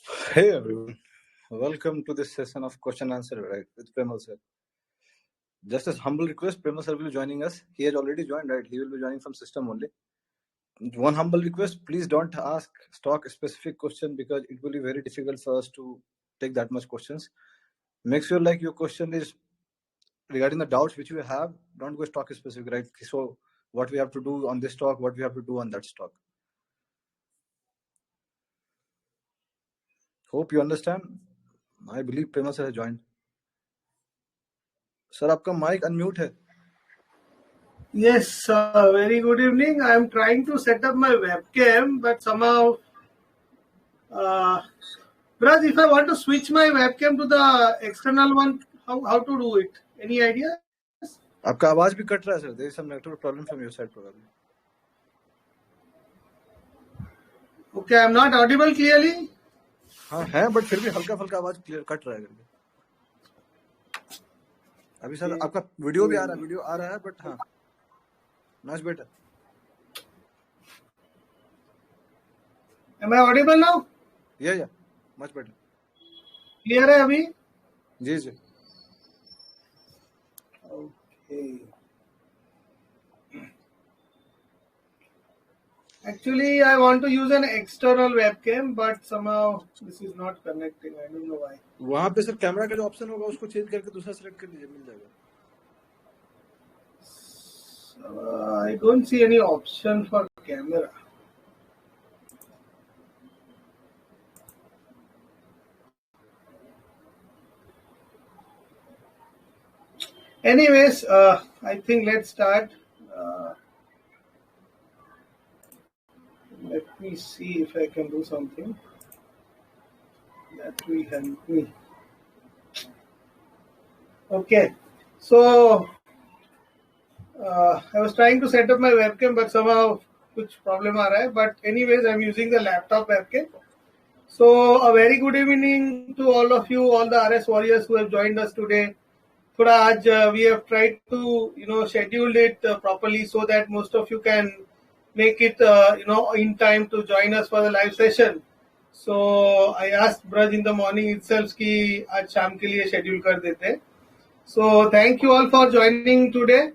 Hey everyone, welcome to this session of question and answer right, with Premal sir. Just as humble request, Premal sir will be joining us. He has already joined, right? He will be joining from system only. One humble request, please don't ask stock specific question because it will be very difficult for us to take that much questions. Make sure like your question is regarding the doubts which you have, don't go stock specific, right? So what we have to do on this stock, what we have to do on that stock. Hope you understand. I believe Premal sir has joined. Sir, आपका mic unmute है. Yes, very good evening. I am trying to set up my webcam, but somehow, Braj, if I want to switch my webcam to the external one, how to do it? Any idea? आपका आवाज भी cut रहा है sir. There is some network problem from your side probably. Okay, I am not audible clearly. हाँ है, but फिर भी हल्का फल्का आवाज क्लियर कट रहा है करके. अभी सर आपका वीडियो भी आ रहा है, but हाँ, much better. Am I audible now? Yeah, much better. Clear है अभी? जी. Okay. Actually, I want to use an external webcam, but somehow this is not connecting. I don't know why. वहाँ पे sir camera का जो option होगा उसको change करके दूसरा सेलेक्ट कर लीजिए, मिल जाएगा. I don't see any option for camera. Anyways, I think let's start. Let me see if I can do something that will help me. Okay, so I was trying to set up my webcam, but somehow कुछ problem आ रहा है. But anyways, I'm using the laptop webcam. So a very good evening to all of you, all the RS warriors who have joined us today. थोड़ा आज we have tried to schedule it properly so that most of you can make it in time to join us for the live session. So I asked Braj in the morning itself कि आज शाम के लिए schedule कर देते. So thank you all for joining today.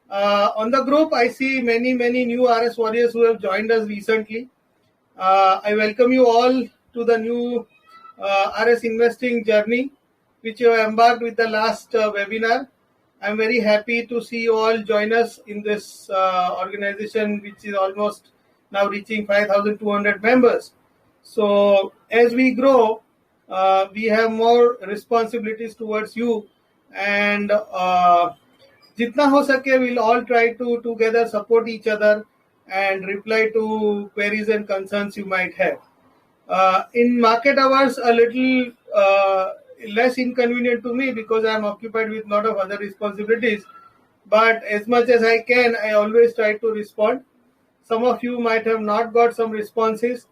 On the group, I see many new RS warriors who have joined us recently. I welcome you all to the new RS investing journey, which you have embarked with the last webinar. I'm very happy to see you all join us in this organization, which is almost now reaching 5,200 members. So as we grow, we have more responsibilities towards you, and jitna ho sake, we'll all try to together support each other and reply to queries and concerns you might have. In market hours, a little less inconvenient to me because I'm occupied with a lot of other responsibilities. But as much as I can, I always try to respond. Some of you might have not got some responses.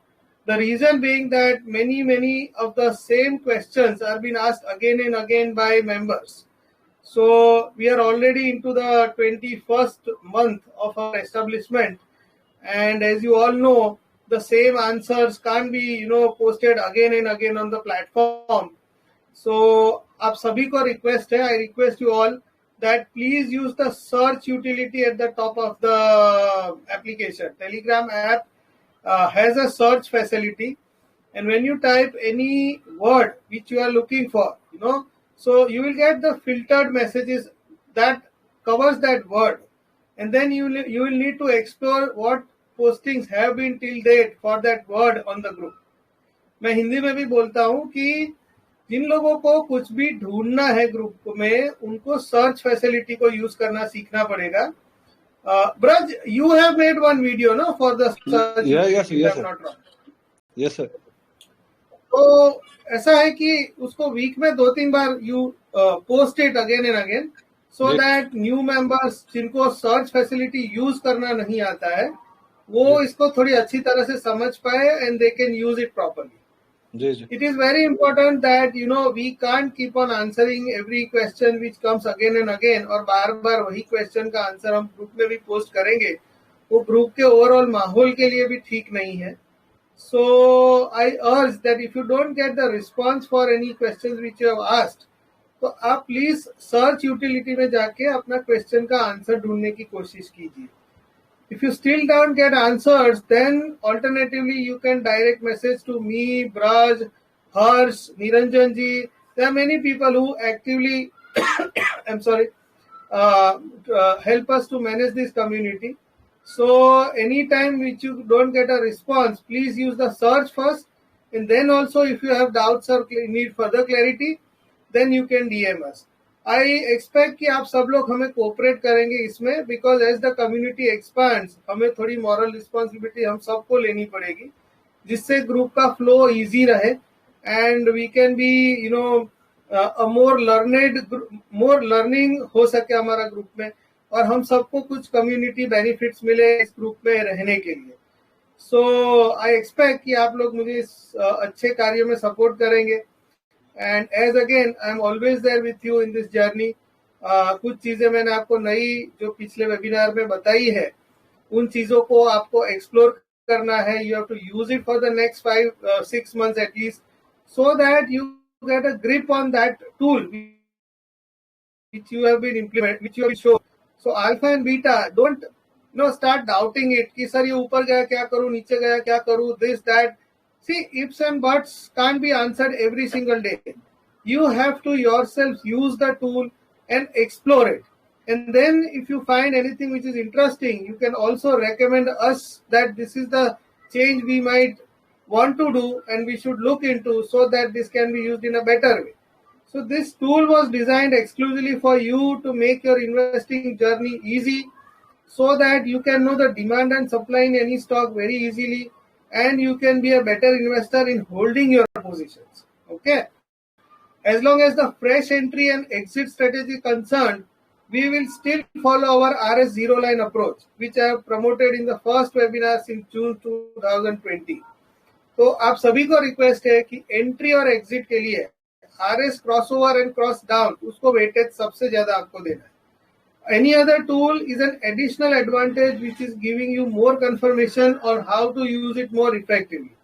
The reason being that many of the same questions are being asked again and again by members. So we are already into the 21st month of our establishment, and as you all know, the same answers can't be posted again and again on the platform. So आप सभी को request है, I request you all that please use the search utility at the top of the application. Telegram app has a search facility, and when you type any word which you are looking for, so you will get the filtered messages that covers that word, and then you will need to explore what postings have been till date for that word on the group. मैं हिंदी में भी बोलता हूँ कि जिन लोगों को कुछ भी ढूंढना है ग्रुप में, उनको सर्च फैसिलिटी को यूज करना सीखना पड़ेगा. Braj, you have made one video, no, for the search. Yes, sir. तो ऐसा है कि उसको वीक में 2-3 बार you post it again and again, so that new members जिनको सर्च फैसिलिटी यूज करना नहीं आता है, वो इसको थोड़ी अच्छी तरह से समझ पाए and they can use it properly. It is very important that we can't keep on answering every question which comes again and again, और बार वही क्वेश्चन का आंसर हम ग्रुप में भी पोस्ट करेंगे, वो ग्रुप के ओवरऑल माहौल के लिए भी ठीक नहीं है. So I urge that if you don't get the response for any questions which you have asked, तो आप प्लीज सर्च यूटिलिटी में जाके अपना क्वेश्चन का आंसर ढूंढने की कोशिश कीजिए. If you still don't get answers, then alternatively you can direct message to me, Braj, Harsh, Niranjan ji. There are many people who actively, I'm sorry, help us to manage this community. So anytime which you don't get a response, please use the search first, and then also if you have doubts or need further clarity, then you can DM us. I expect कि आप सब लोग हमें cooperate करेंगे इसमें, because as the community expands हमें थोड़ी moral responsibility हम सबको लेनी पड़ेगी, जिससे ग्रुप का फ्लो इजी रहे and we can be more learning हो सके हमारा ग्रुप में, और हम सबको कुछ कम्युनिटी बेनिफिट्स मिले इस ग्रुप में रहने के लिए. सो आई एक्सपेक्ट कि आप लोग मुझे इस अच्छे कार्य में सपोर्ट करेंगे. And as again, I am always there with you in this journey. कुछ चीजें मैंने आपको नई जो पिछले वेबिनार में बताई है, उन चीजों को आपको एक्सप्लोर करना है. You have to use it for the next 5-6 months at least, so that you get a grip on that tool which you have been implemented, which you have shown. So alpha and beta, don't start doubting it कि sir ये ऊपर गया क्या करूं, नीचे गया क्या करूं, this that. See, ifs and buts can't be answered every single day. You have to yourself use the tool and explore it. And then if you find anything which is interesting, you can also recommend us that this is the change we might want to do and we should look into, so that this can be used in a better way. So this tool was designed exclusively for you to make your investing journey easy, so that you can know the demand and supply in any stock very easily, and you can be a better investor in holding your positions. Okay. As long as the fresh entry and exit strategy concerned, we will still follow our RS zero line approach, which I have promoted in the first webinar in June 2020. तो आप सभी को request है कि entry और exit के लिए RS crossover and cross down उसको वेटेज सबसे ज्यादा आपको देना है. Any other tool is an additional advantage which is giving you more confirmation on how to use it more effectively.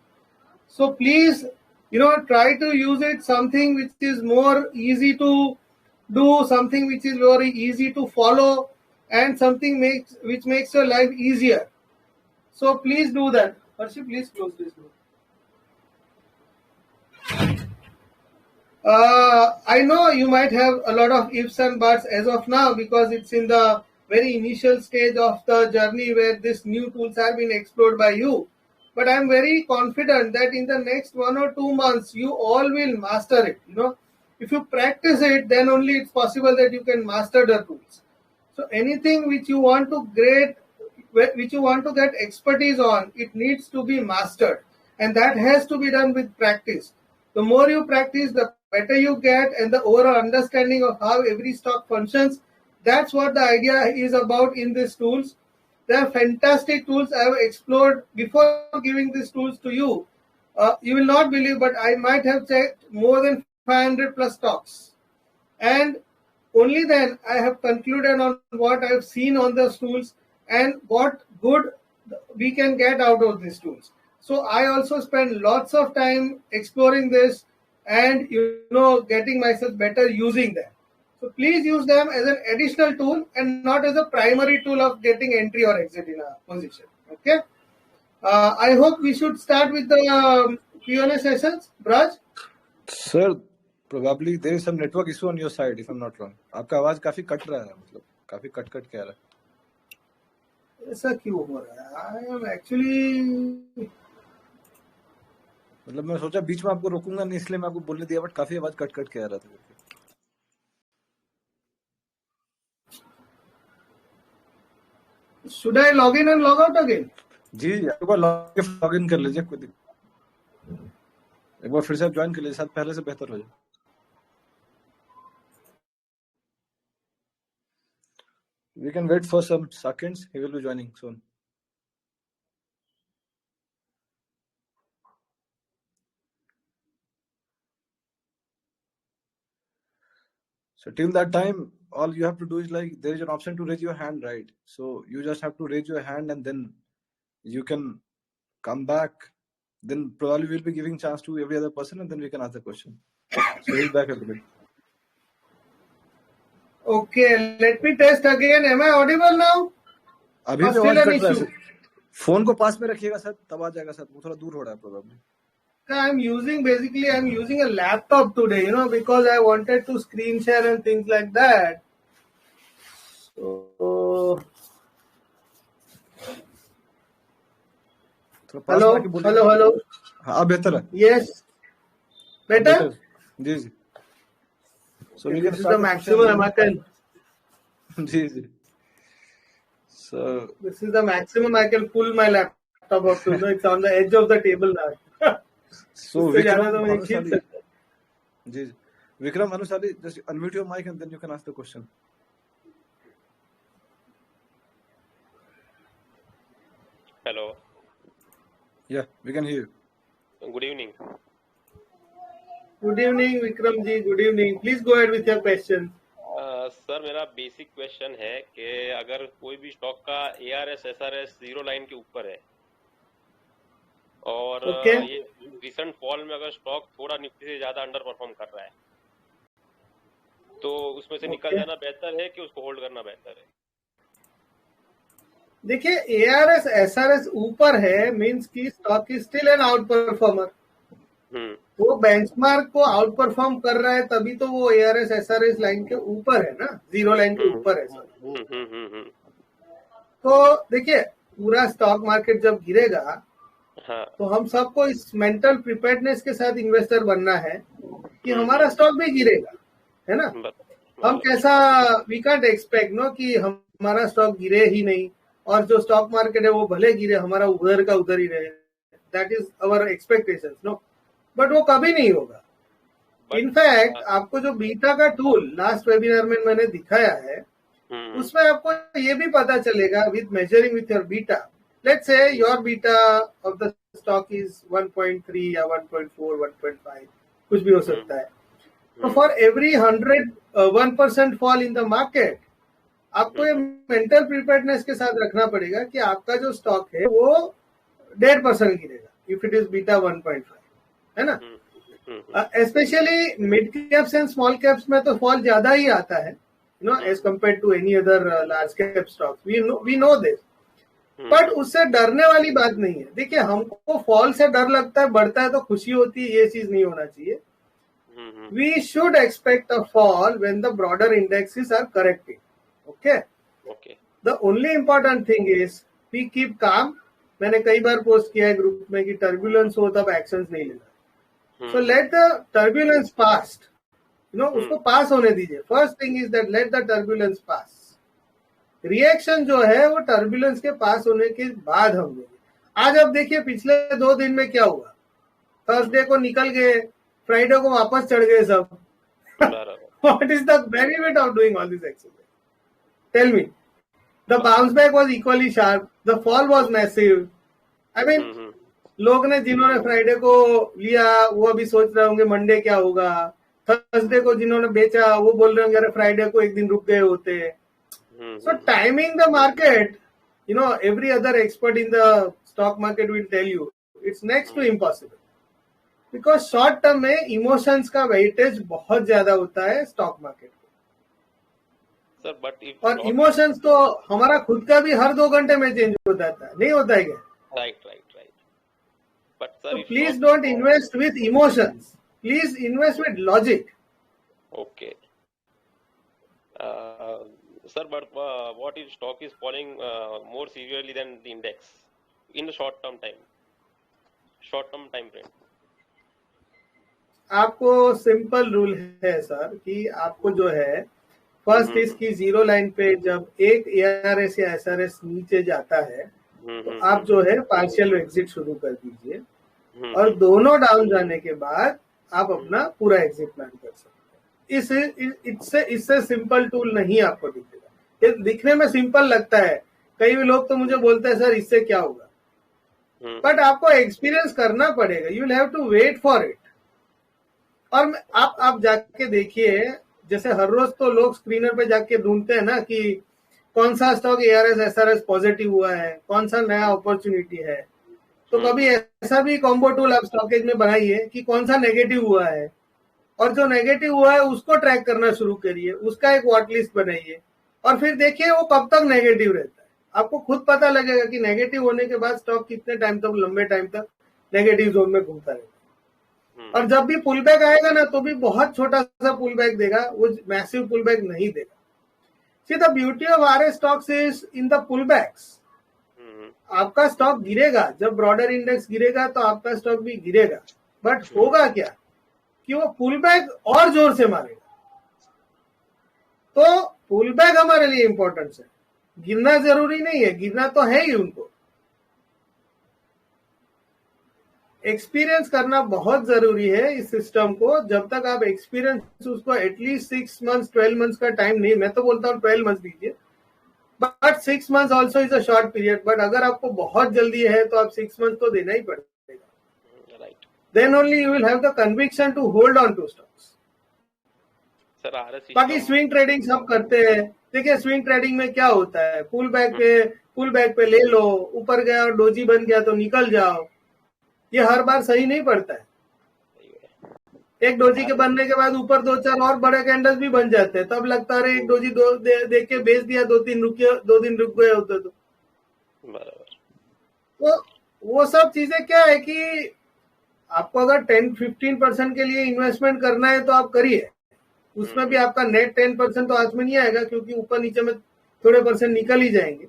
So please, try to use it something which is more easy to do, something which is very easy to follow, and something which makes your life easier. So please do that. Harshi, please close this door. I know you might have a lot of ifs and buts as of now, because it's in the very initial stage of the journey where these new tools have been explored by you. But I'm very confident that in the next 1 or 2 months, you all will master it. If you practice it, then only it's possible that you can master the tools. So anything which you want to get expertise on, it needs to be mastered. And that has to be done with practice. The more you practice, the better you get, and the overall understanding of how every stock functions. That's what the idea is about in these tools. They are fantastic tools I have explored. Before giving these tools to you, you will not believe, but I might have checked more than 500 plus stocks. And only then I have concluded on what I have seen on those tools and what good we can get out of these tools. So I also spend lots of time exploring this and getting myself better using them. So please use them as an additional tool and not as a primary tool of getting entry or exit in a position. Okay. I hope we should start with the Q&A sessions. Braj? Sir, probably there is some network issue on your side, if I'm not wrong. आपका आवाज काफी cut रहा है, मतलब काफी cut कह रहा है. ऐसा क्यों हो रहा है? I am actually, मतलब मैं सोचा बीच में आपको रोकूंगा नहीं, इसलिए मैं आपको बोलने दिया, बट काफी आवाज कट कह रहा था. Should I log in and log out again? जी एक बार लॉग इन कर लीजिए, कोई एक बार फिर से आप ज्वाइन कर लीजिए, शायद पहले से बेहतर हो जाए. We can wait for some seconds. He will be joining soon. So till that time, all you have to do is, like, there is an option to raise your hand, right? So you just have to raise your hand and then you can come back Then probably we'll be giving chance to every other person, and then we can ask the question. So he's back again. Okay, let me test again. Am I audible now? अभी भी still आवाज an cut रहा issue? है। Phone को पास में रखिएगा sir, तब आ जाएगा सर। वो थोड़ा दूर हो रहा है probably. I'm using a laptop today, because I wanted to screen share and things like that. So, थोड़ा पास में आके बोलिए। hello. हाँ, अब बेहतर है। Yes. Better? जी जी। So we this can is start the maximum I can. जी जी। So this is the maximum I can pull my laptop up to. It's on the edge of the table now. So Vikram Bhanushali. जी जी। Vikram Bhanushali, just unmute your mic and then you can ask the question. Hello. Yeah, we can hear you. Good evening. Good evening, Vikram ji. Good evening. Please go ahead with your question. Sir मेरा basic question है कि अगर कोई भी stock का ARS SRS zero line के ऊपर है और ये रिसेंट फॉल में अगर स्टॉक थोड़ा निफ्टी से ज्यादा अंडर परफॉर्म कर रहा है तो उसमें से निकल जाना बेहतर है कि उसको होल्ड करना बेहतर है? देखिए, ARS SRS ऊपर है मींस की stock is still an out performer. वो बेंचमार्क को आउट परफॉर्म कर रहा है तभी तो वो ARS SRS लाइन के ऊपर है ना, जीरो लाइन के ऊपर है सर। तो देखिए, पूरा स्टॉक मार्केट जब गिरेगा तो हम सबको इस मेंटल प्रिपेयर्डनेस के साथ इन्वेस्टर बनना है कि हमारा स्टॉक भी गिरेगा, है ना। हम कैसा वी कांट एक्सपेक्ट नो कि हमारा स्टॉक गिरे ही नहीं और जो स्टॉक मार्केट है वो भले गिरे, हमारा उधर का उधर ही रहे। That is our expectations, no, but वो कभी नहीं होगा। इनफैक्ट आपको जो बीटा का टूल लास्ट वेबिनार में मैंने दिखाया है उसमें आपको ये भी पता चलेगा with measuring with your beta, let's say your beta of the stock is 1.3 या 1.4 1.5 कुछ भी हो सकता है। तो for every 1% fall in the market आपको ये मेंटल प्रिपेयर्डनेस के साथ रखना पड़ेगा कि आपका जो स्टॉक है वो 1.5% गिरेगा इफ इट इज बीटा 1.5, है ना। Specially mid caps and small caps में तो फॉल ज्यादा ही आता है, you know, as compare to any other large cap stocks. We know this, but उससे डरने वाली बात नहीं है। देखिए, हमको फॉल से डर लगता है, बढ़ता है तो खुशी होती है, ये चीज नहीं होना चाहिए। We should expect a fall when the broader indexes are correcting, okay. The only important thing is we keep calm. मैंने कई बार पोस्ट किया है ग्रुप में कि टर्बुलेंस हो तब एक्शंस नहीं लेना। So let the turbulence pass, you know, उसको पास होने दीजिए। First thing is that let the turbulence pass. Reaction जो है वो टर्बुलेंस के पास होने के बाद हम लेंगे। आज अब देखिए पिछले 2 दिन में क्या हुआ। थर्सडे को निकल गए, फ्राइडे को वापस चढ़ गए सब। What is the benefit of doing all this exercise? Tell me. The bounce back was equally sharp, the fall was massive. I mean, लोग ने जिन्होंने फ्राइडे को लिया वो अभी सोच रहे होंगे मंडे क्या होगा। थर्सडे को जिन्होंने बेचा वो बोल रहे होंगे अरे फ्राइडे को एक दिन रुक गए होते। So timing the market, you know, every other expert in the stock market will tell you it's next to impossible, because short term में emotions का weightage बहुत ज्यादा होता है स्टॉक मार्केट को। सर बट और इमोशंस तो हमारा खुद का भी हर 2 घंटे में चेंज हो जाता है, नहीं होता है क्या? Right. But sir please don't invest with emotions, please invest with logic. Okay sir, but what if stock is falling more severely than the index in the short term time frame? आपको simple rule है sir कि आपको जो है first इसकी zero line पे जब एक ARS या SRS नीचे जाता है तो आप जो है पार्शियल एग्जिट शुरू कर दीजिए और दोनों डाउन जाने के बाद आप अपना पूरा एग्जिट प्लान कर सकते हैं। इससे सिंपल टूल नहीं आपको दिखेगा। ये दिखने में सिंपल लगता है, कई लोग तो मुझे बोलते हैं सर इससे क्या होगा, बट आपको एक्सपीरियंस करना पड़ेगा। You will have to wait for it. और आप जाके देखिए, जैसे हर रोज तो लोग स्क्रीनर पे जाके ढूंढते हैं ना कि कौन सा स्टॉक ARS SRS पॉजिटिव हुआ है, कौन सा नया अपॉर्चुनिटी है। तो कभी ऐसा भी कॉम्बो टूल आप स्टॉकेज में बनाइए कि कौन सा नेगेटिव हुआ है, और जो नेगेटिव हुआ है उसको ट्रैक करना शुरू करिए, उसका एक वॉट लिस्ट बनाइए, और फिर देखिए वो कब तक नेगेटिव रहता है। आपको खुद पता लगेगा कि नेगेटिव होने के बाद स्टॉक कितने टाइम तक, लंबे टाइम तक नेगेटिव जोन में घूमता रहेगा। और जब भी पुल बैक आएगा ना, तो भी बहुत छोटा सा पुल बैक देगा, वो मैसिव पुल बैक नहीं देगा। See the beauty of RS stocks is in the pull backs. आपका स्टॉक गिरेगा, जब ब्रॉडर इंडेक्स गिरेगा तो आपका स्टॉक भी गिरेगा, बट होगा क्या कि वो पुल बैक और जोर से मारेगा। तो पुल बैक हमारे लिए इंपॉर्टेंस है, गिरना जरूरी नहीं है, गिरना तो है ही उनको। एक्सपीरियंस करना बहुत जरूरी है इस सिस्टम को। जब तक आप एक्सपीरियंस उसको एटलीस्ट 6 मंथ्स 12 मंथ्स का टाइम नहीं, मैं तो बोलता हूँ 12 मंथ्स दीजिए, but 6 months also is a short period. But अगर आपको बहुत जल्दी है तो आप 6 मंथ्स तो देना ही पड़ेगा। Then only you will have the conviction to hold on to stocks. बाकी स्विंग ट्रेडिंग सब करते हैं। देखिए स्विंग ट्रेडिंग में क्या होता है, पुल बैक पे ले लो, ऊपर गया और डोजी बन गया तो निकल जाओ। ये हर बार सही नहीं पड़ता है। एक डोजी के बनने के बाद ऊपर 2-4 और बड़े कैंडल्स भी बन जाते हैं, तब लगता है एक डोजी देख के बेच दिया, 2 दिन रुक गए होते तो वो सब चीजें क्या है कि आपको अगर 10-15% के लिए इन्वेस्टमेंट करना है तो आप करिए, उसमें भी आपका नेट 10% तो हाथ में नहीं आएगा, क्योंकि ऊपर नीचे में थोड़े परसेंट निकल ही जाएंगे।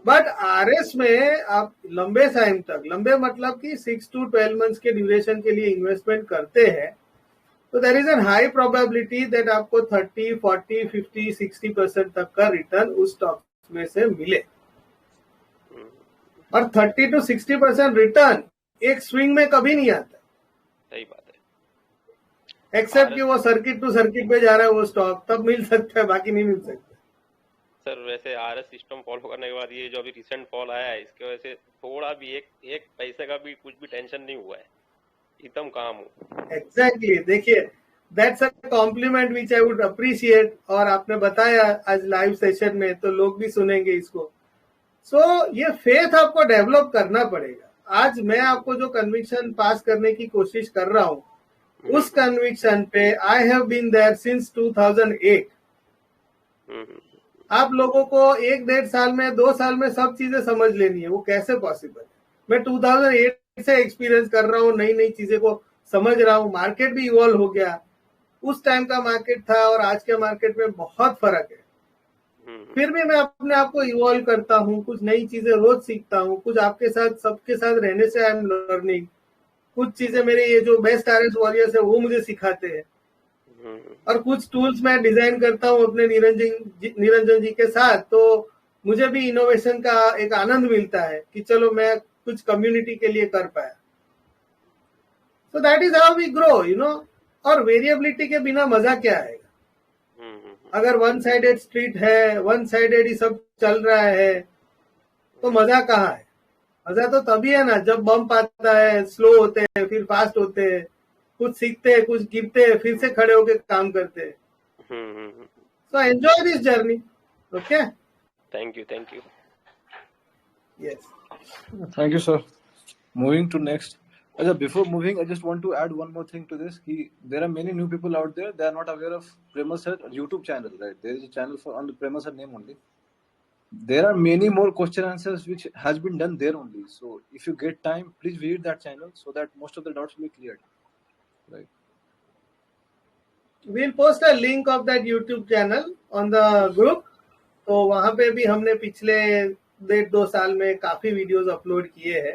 बट आरएस में आप लंबे टाइम तक, लंबे मतलब कि 6 to 12 मंथ्स के ड्यूरेशन के लिए इन्वेस्टमेंट करते हैं, तो there is an high probability that आपको 30, 40, 50, 60% तक का रिटर्न उस स्टॉक में से मिले। और 30 to 60% रिटर्न एक स्विंग में कभी नहीं आता। सही बात है, एक्सेप्ट कि वो सर्किट टू सर्किट पे जा रहा है वो स्टॉक, तब मिल सकता है, बाकी नहीं मिल सकता। सर वैसे आरएस सिस्टम फॉलो करने के बाद ये जो अभी रिसेंट फॉल आया है, इसके वजह से थोड़ा भी एक पैसे का भी कुछ भी टेंशन नहीं हुआ है, एकदम काम हो। एग्जैक्टली, देखिए that's a compliment which I would appreciate. और आपने बताया आज लाइव सेशन में, तो लोग भी सुनेंगे इसको। सो ये फेथ आपको डेवलप करना पड़ेगा। आज मैं आपको जो कन्विक्शन पास करने की कोशिश कर रहा हूँ, उस कन्विक्शन पे I have been there since 2008। आप लोगों को 1-1.5 साल में, 2 साल में सब चीजें समझ लेनी है, वो कैसे पॉसिबल है। मैं 2008 से एक्सपीरियंस कर रहा हूँ, नई नई चीजें को समझ रहा हूँ। मार्केट भी इवॉल्व हो गया, उस टाइम का मार्केट था और आज के मार्केट में बहुत फर्क है। फिर भी मैं अपने आप को इवॉल्व करता हूँ, कुछ नई चीजें रोज सीखता हूँ, कुछ आपके साथ, सबके साथ रहने से आई एम लर्निंग। कुछ चीजें मेरे ये जो बेस्ट आरएस वॉरियर्स है वो मुझे सिखाते हैं, और कुछ टूल्स मैं डिजाइन करता हूँ अपने निरंजन जी के साथ, तो मुझे भी इनोवेशन का एक आनंद मिलता है कि चलो मैं कुछ कम्युनिटी के लिए कर पाया। So that is how we grow, you know. और वेरिएबिलिटी के बिना मजा क्या आएगा। अगर वन साइडेड स्ट्रीट है, वन साइडेड ही सब चल रहा है, तो मजा कहाँ है। मजा तो तभी है ना जब बम्प आता है, स्लो होते हैं, फिर फास्ट होते हैं, कुछ सीखते हैं, कुछ गिरते हैं, फिर से खड़े होकर काम करते हैं। So enjoy this journey. Okay, thank you yes, Thank you, sir. Moving to next. Before moving, I just want to add one more thing to this. There are many new people out there. They are not aware of Premal Sir YouTube channel. Right? There is a channel on the Premal Sir name only. There are many more question answers which has been done there only. So if you get time, please visit that channel so that most of the doubts will be cleared. Right. we'll post a link of that YouTube channel on the group. तो वहां पे भी हमने पिछले 1.5-2 साल में काफी videos upload किए हैं।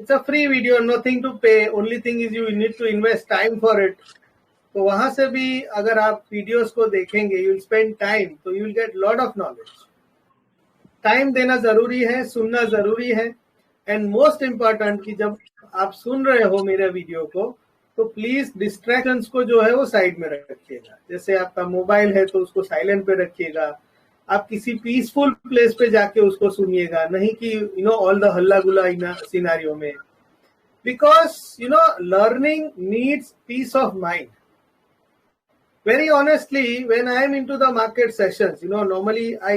It's a free video, nothing to pay, only thing is you need to invest time for it. तो वहां से भी अगर आप वीडियोस को देखेंगे, यू विल स्पेंड टाइम, तो you will get lot of knowledge. Time देना जरूरी है, सुनना जरूरी है, एंड मोस्ट इम्पोर्टेंट कि जब आप सुन रहे हो मेरे वीडियो को, तो प्लीज डिस्ट्रैक्शंस को जो है वो साइड में रखिएगा। जैसे आपका मोबाइल है तो उसको साइलेंट पे रखिएगा, आप किसी पीसफुल प्लेस पे जाके उसको सुनिएगा, नहीं कि यू नो ऑल द हल्ला गुल्ला सिनारियो में। Because you know learning needs peace of mind. Very honestly, when I am into the market sessions, you know, normally I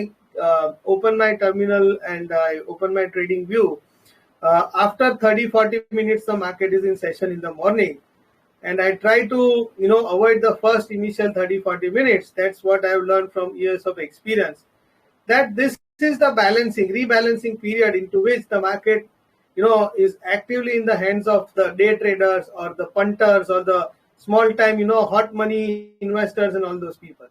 open my terminal and I open my trading view. after 30-40 minutes the market is in session in the morning, and I try to avoid the first initial 30-40 minutes. That's what I've learned from years of experience, that this is the rebalancing period into which the market is actively in the hands of the day traders or the punters or the small time hot money investors and all those people.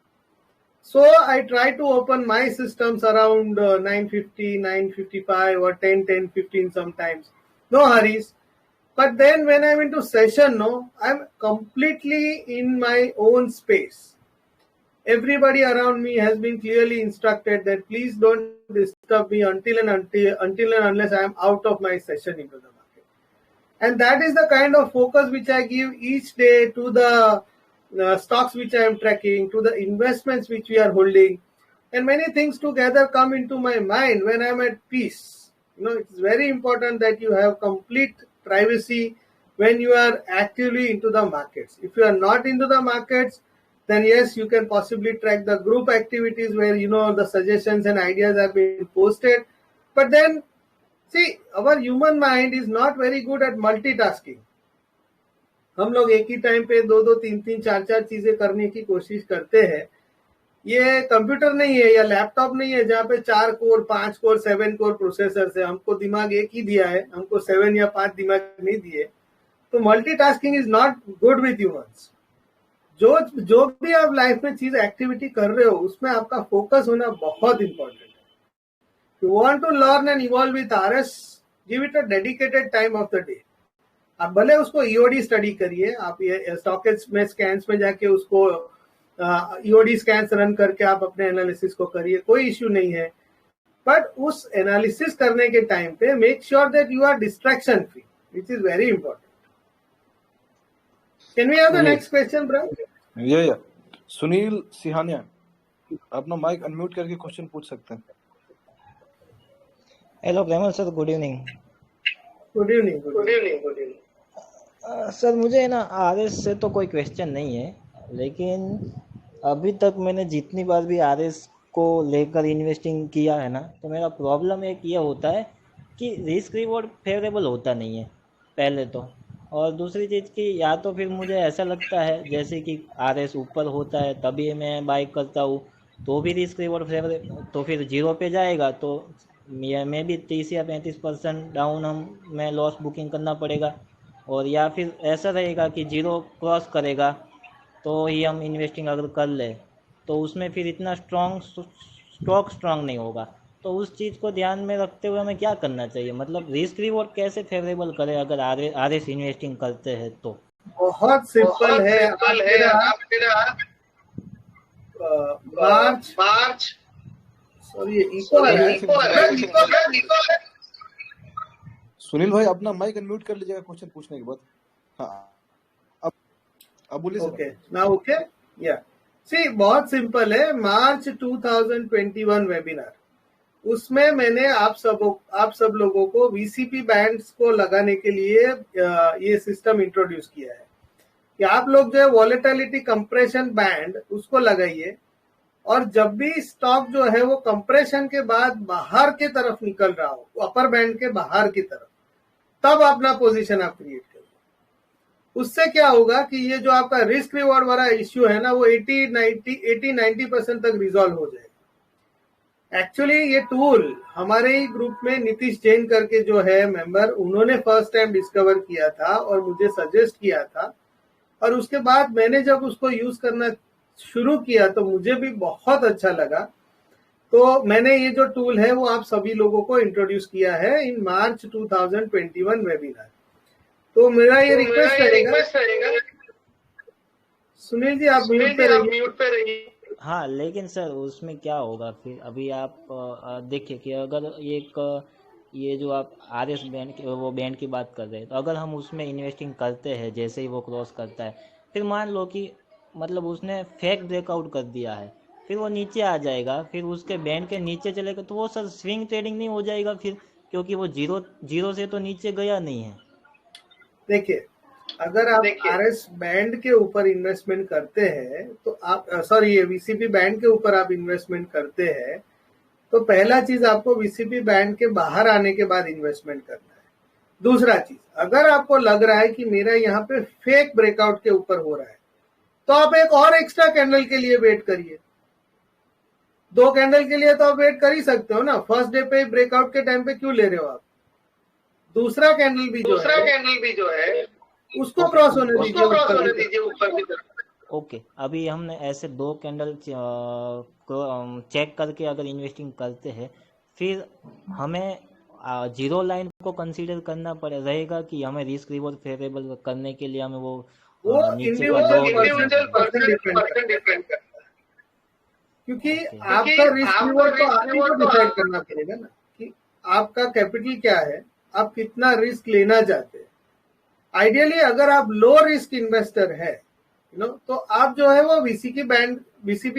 So I try to open my systems around 9:50, 9:55 or 10, 15 sometimes. No hurries. But then when I'm into session, I'm completely in my own space. Everybody around me has been clearly instructed that please don't disturb me until and unless I am out of my session into the market. And that is the kind of focus which I give each day to the stocks which I am tracking, to the investments which we are holding. And many things together come into my mind when I am at peace. It's very important that you have complete privacy when you are actively into the markets. If you are not into the markets, then yes, you can possibly track the group activities where the suggestions and ideas are being posted. But then, see, our human mind is not very good at multitasking. हम लोग एक ही time पे 2-2, 3-3, 4-4 चीजें करने की कोशिश करते हैं. ये कंप्यूटर नहीं है या लैपटॉप नहीं है जहाँ पे 4 कोर, 5 कोर, 7 कोर प्रोसेसर है. हमको दिमाग एक ही दिया है, हमको 7 या 5 दिमाग नहीं दिए. तो multitasking is not good with humans. जो भी आप लाइफ में चीज एक्टिविटी कर रहे हो उसमें आपका फोकस होना बहुत इंपॉर्टेंट है. You want to learn and evolve with RS, give it a dedicated time of the day. आप भले उसको ईओडी स्टडी करिए, आप ये स्टॉकेज में स्कैन्स में जाके उसको ईओडी स्कैन्स रन करके आप अपने एनालिसिस को करिए, कोई इश्यू नहीं है. बट उस एनालिसिस करने के टाइम पे make sure that you are distraction free, which is very important. Can we have the next question, bro? Yeah. Sunil Sihania, अपना माइक अनम्यूट करके क्वेश्चन पूछ सकते हैं. Hello Premal sir, good evening. Good evening. Sir मुझे ना आरएस से तो कोई क्वेश्चन नहीं है, लेकिन अभी तक मैंने जितनी बार भी आरएस को लेकर इन्वेस्टिंग किया है ना, तो मेरा प्रॉब्लम एक ये होता है कि रिस्क रिवॉर्ड फेवरेबल होता नहीं है पहले तो, और दूसरी चीज़ की या तो फिर मुझे ऐसा लगता है जैसे कि आरएस ऊपर होता है तभी मैं बाई करता हूँ, तो भी रिस्क रिवॉर्ड फेवरेबल, तो फिर जीरो पे जाएगा तो मैं भी 30 या 35% डाउन मैं लॉस बुकिंग करना पड़ेगा. और या फिर ऐसा रहेगा कि जीरो क्रॉस करेगा तो ही हम इन्वेस्टिंग अगर कर ले तो उसमें फिर इतना स्टॉक स्ट्रांग नहीं होगा. तो उस चीज़ को ध्यान में रखते हुए हमें क्या करना चाहिए, मतलब रिस्क रिवॉर्ड कैसे फेवरेबल करें अगर आरएस इन्वेस्टिंग करते हैं तो? बहुत सिंपल है. मार्च सॉरी सुनील भाई अपना माइक अनम्यूट कर लीजिएगा क्वेश्चन पूछने के बाद. हाँ अब बोलिए. Okay now okay. या सी बहुत सिंपल है. मार्च 2021 वेबिनार, उसमें मैंने आप सब लोगों को वीसीपी बैंड्स को लगाने के लिए ये सिस्टम इंट्रोड्यूस किया है कि आप लोग जो है वॉलेटिलिटी कंप्रेशन बैंड उसको लगाइए, और जब भी स्टॉक जो है वो कंप्रेशन के बाद बाहर की तरफ निकल रहा हो, अपर बैंड के बाहर की तरफ, तब अपना पोजीशन आप क्रिएट करिए. उससे क्या होगा कि ये जो आपका रिस्क रिवॉर्ड वाला इश्यू है ना, वो 80-90% तक रिजॉल्व हो जाएगा. एक्चुअली ये टूल हमारे ही ग्रुप में नीतीश जैन करके जो है मेंबर, उन्होंने फर्स्ट टाइम डिस्कवर किया था और मुझे सजेस्ट किया था, और उसके बाद मैंने जब उसको यूज करना शुरू किया तो मुझे भी बहुत अच्छा लगा. तो मैंने ये जो टूल है वो आप सभी लोगों को इंट्रोड्यूस किया है इन मार्च 2021 वेबिनार. तो मेरा ये रिक्वेस्ट रहेगा सुनील जी आप म्यूट पे रहिए. हाँ, लेकिन सर उसमें क्या होगा फिर, अभी आप देखिए कि अगर ये जो आप आरएस बैंड की बात कर रहे हैं, तो अगर हम उसमें इन्वेस्टिंग करते हैं जैसे ही वो क्रॉस करता है, फिर मान लो कि मतलब उसने फेक ब्रेकआउट कर दिया है, फिर वो नीचे आ जाएगा, फिर उसके बैंड के नीचे चलेगा, तो वो सर स्विंग ट्रेडिंग नहीं हो जाएगा फिर, क्योंकि वो जीरो से तो नीचे गया नहीं है. देखिए, अगर आप आरएस बैंड के ऊपर इन्वेस्टमेंट करते हैं तो आप ये वीसीपी बैंड के ऊपर आप इन्वेस्टमेंट करते हैं, तो पहला चीज आपको वीसीपी बैंड के बाहर आने के बाद इन्वेस्टमेंट करना है. दूसरा चीज, अगर आपको लग रहा है कि मेरा यहाँ पे फेक ब्रेकआउट के ऊपर हो रहा है, तो आप एक और एक्स्ट्रा कैंडल के लिए वेट करिए। 2 कैंडल के लिए तो आप वेट कर ही सकते हो ना, फर्स्ट डे पे ब्रेकआउट के टाइम पे क्यों ले रहे हो आप? दूसरा कैंडल भी जो है उसको क्रॉस होने दीजिए ऊपर की तरफ। ओके, अभी हमने ऐसे 2 कैंडल चेक करके अगर इन्वेस्टिंग करते हैं, फिर हमें जीरो लाइन को कंसीडर करना रहेगा कि हमें रिस्क रिवॉर्ड फेवरेबल करने के लिए हमें वो नीचे का इंडिविजुअल पर्सन डिपेंड करता है, क्योंकि आपका रिस्क रिवॉर्ड तो आप ही को डिसाइड करना पड़ेगा ना कि आपका कैपिटल क्या है, आप कितना रिस्क लेना चाहते हैं। आइडियली अगर आप लो रिस्क इन्वेस्टर है, तो आप जो है वो बीसीपी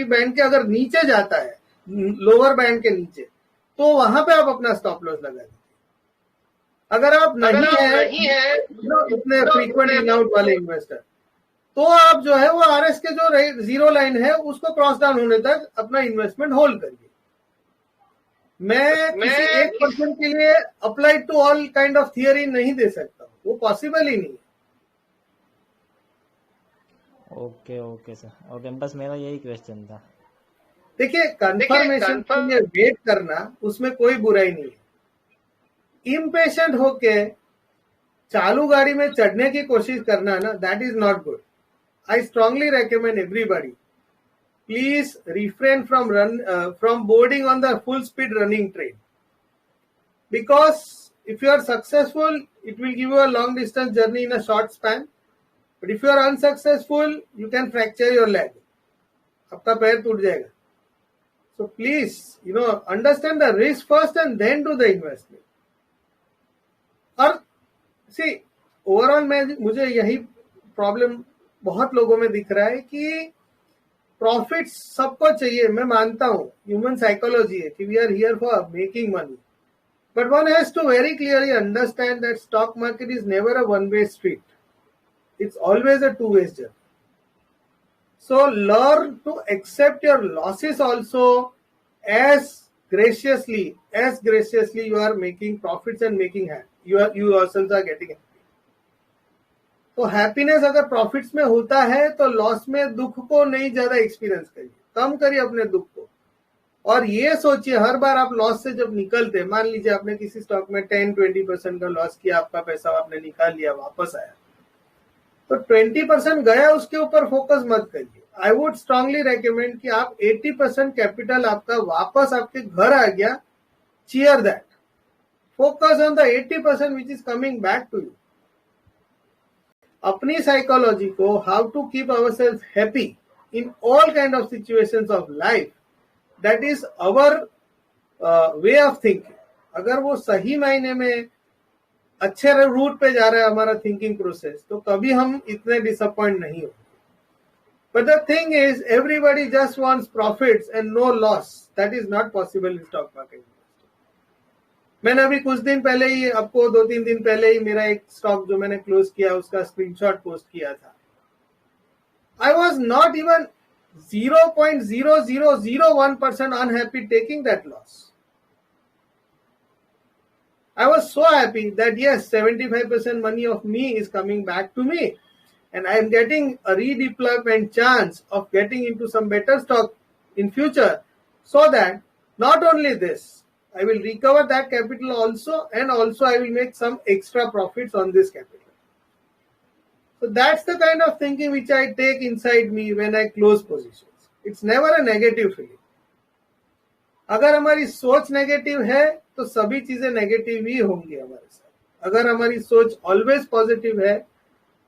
बैंड के अगर नीचे जाता है, लोअर बैंड के नीचे, तो वहां पे आप अपना स्टॉप लॉस लगा दीजिए। अगर आप नहीं है इतने फ्रीक्वेंट इन आउट वाले इन्वेस्टर, तो आप जो है वो आरएस के जो जीरो लाइन है उसको क्रॉस डाउन होने तक अपना इन्वेस्टमेंट होल्ड करिए। मैं किसी एक पर्सन के लिए applied to all kind of theory नहीं दे सकता, वो पॉसिबल ही नहीं है। ओके सर, ओके, बस मेरा यही क्वेश्चन था। देखिए, कंफर्मेशन के लिए वेट करना उसमें कोई बुराई नहीं है। इम्पेशेंट होके चालू गाड़ी में चढ़ने की कोशिश करना ना, that is not good. I strongly recommend everybody, please refrain from boarding on the full speed running train, because if you are successful, it will give you a long distance journey in a short span. But if you are unsuccessful, you can fracture your leg. आपका पैर टूट जाएगा. So please, understand the risk first and then do the investment. और see, overall मुझे यही problem बहुत लोगों में दिख रहा है कि प्रॉफिट सबको चाहिए। मैं मानता हूं ह्यूमन साइकोलॉजी है कि we are here for making money, but one has to very clearly understand that stock market is never a one way street, it's always a two way journey. So learn to accept your losses also as graciously you are making profits and making you yourselves are getting happy. तो happiness अगर profits में होता है तो loss में दुख को नहीं ज्यादा एक्सपीरियंस करिए, कम करिए अपने दुख को। और ये सोचिए, हर बार आप लॉस से जब निकलते, मान लीजिए आपने किसी स्टॉक में 10-20% का लॉस किया, आपका पैसा आपने निकाल लिया, वापस आया, तो 20% गया, उसके ऊपर फोकस मत करिए। आई वुड स्ट्रांगली रेकमेंड कि आप 80% कैपिटल आपका वापस आपके घर आ गया, cheer that, focus on the 80% which is coming back to you. अपनी साइकोलॉजी को, how to keep ourself happy in all kind of situations of life, that is our way of thinking. अगर वो सही मायने में अच्छे रूट पे जा रहा है हमारा थिंकिंग प्रोसेस, तो कभी हम इतने डिसअपॉइंट नहीं होंगे। But the thing is, everybody just wants profits and no loss, that is not possible in stock market. मैंने अभी कुछ दिन पहले ही, आपको 2-3 दिन पहले ही, मेरा एक स्टॉक जो मैंने क्लोज किया उसका स्क्रीनशॉट पोस्ट किया था। I was not even 0.0001% unhappy taking that loss. I was so happy that yes, 75% money of me is coming back to me, and I am getting a redeployment chance of getting into some better stock in future, so that not only this, I will recover that capital also, and also I will make some extra profits on this capital. So that's the kind of thinking which I take inside me when I close positions. It's never a negative feeling. अगर हमारी सोच negative है तो सभी चीजें negative ही होंगी हमारे साथ। अगर हमारी सोच ऑलवेज पॉजिटिव है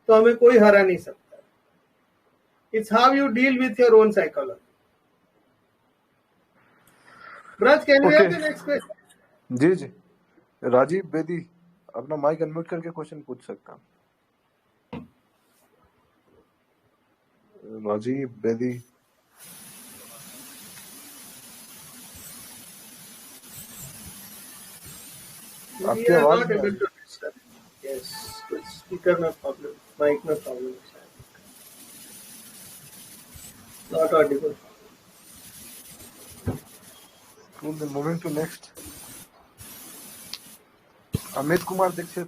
तो हमें कोई हरा नहीं सकता। It's how you deal with your own psychology. Braj, can we have the next question? जी, राजीव बेदी अपना माइक अनम्यूट करके क्वेश्चन पूछ सकता। राजीव बेदी, आपकी आवाज नहीं आ रही। यस, स्पीकर में प्रॉब्लम, माइक में प्रॉब्लम है, not audible. Moving to next, Amit Kumar Dikshit,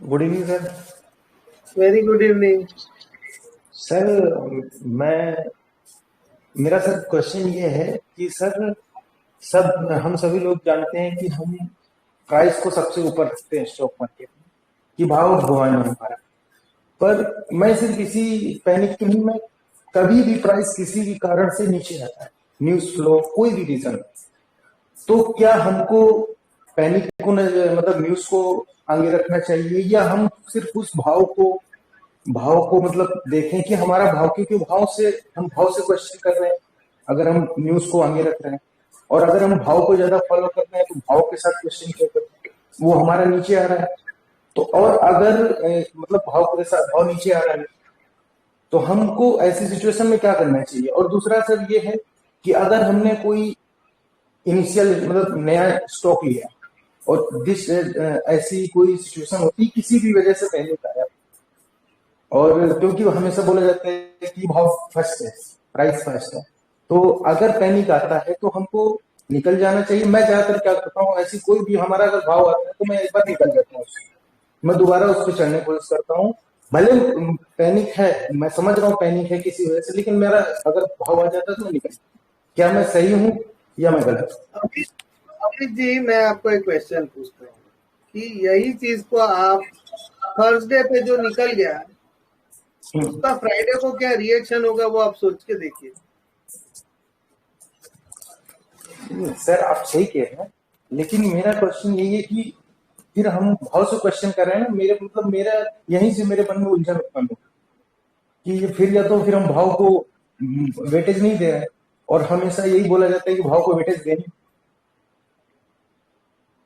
good evening sir. Very good evening sir मेरा सर क्वेश्चन ये है कि सर हम सभी लोग जानते हैं कि हम प्राइस को सबसे ऊपर रखते हैं स्टॉक मार्केट में कि भाव भगवान है हमारा, पर मैं सिर्फ इसी पैनिक में नहीं, मैं कभी भी प्राइस किसी भी कारण से नीचे आता है, न्यूज फ्लो कोई भी रीजन, तो क्या हमको पैनिक को मतलब न्यूज को आगे रखना चाहिए या हम सिर्फ उस भाव को मतलब देखें कि हमारा भाव क्योंकि हम भाव से क्वेश्चन कर रहे हैं अगर हम न्यूज को आगे रख रहे हैं, और अगर हम भाव को ज्यादा फॉलो कर रहे हैं तो भाव के साथ क्वेश्चन क्यों कर रहे हैं, वो हमारा नीचे आ रहा है। तो और अगर मतलब भाव के साथ भाव नीचे आ रहा है तो हमको ऐसी सिचुएशन में क्या करना चाहिए। और दूसरा सर ये है कि अगर हमने कोई इनिशियल मतलब नया स्टॉक लिया और ऐसी कोई सिचुएशन होती किसी भी वजह से पहले आया, और क्योंकि हमेशा बोला जाता है कि भाव फर्स्ट है, प्राइस फर्स्ट है, तो अगर पैनिक आता है तो हमको निकल जाना चाहिए। मैं ज्यादातर क्या करता हूँ, ऐसी कोई भी हमारा अगर भाव आता है तो मैं एक बार निकल जाता हूँ, मैं दोबारा उस पर चढ़ने की कोशिश करता हूँ। भले पैनिक है, मैं समझ रहा हूँ पैनिक है किसी वजह से, लेकिन मेरा अगर भाव आ जाता है तो मैं निकल। क्या मैं सही हूँ या मैं गलत? अमित जी, मैं आपको एक क्वेश्चन पूछता हूँ कि यही चीज को आप थर्सडे पे जो निकल गया उसका फ्राइडे को क्या रिएक्शन होगा वो आप सोच के देखिए। सर आप सही कह रहे हैं, लेकिन मेरा क्वेश्चन यही है कि फिर हम भाव से क्वेश्चन कर रहे हैं ना, मेरा यहीं से मेरे मन में उलझन उत्पन्न हो कि फिर या तो फिर हम भाव को वेटेज नहीं दे रहे हैं, और हमेशा यही बोला जाता है कि भाव को वेटेज देनी।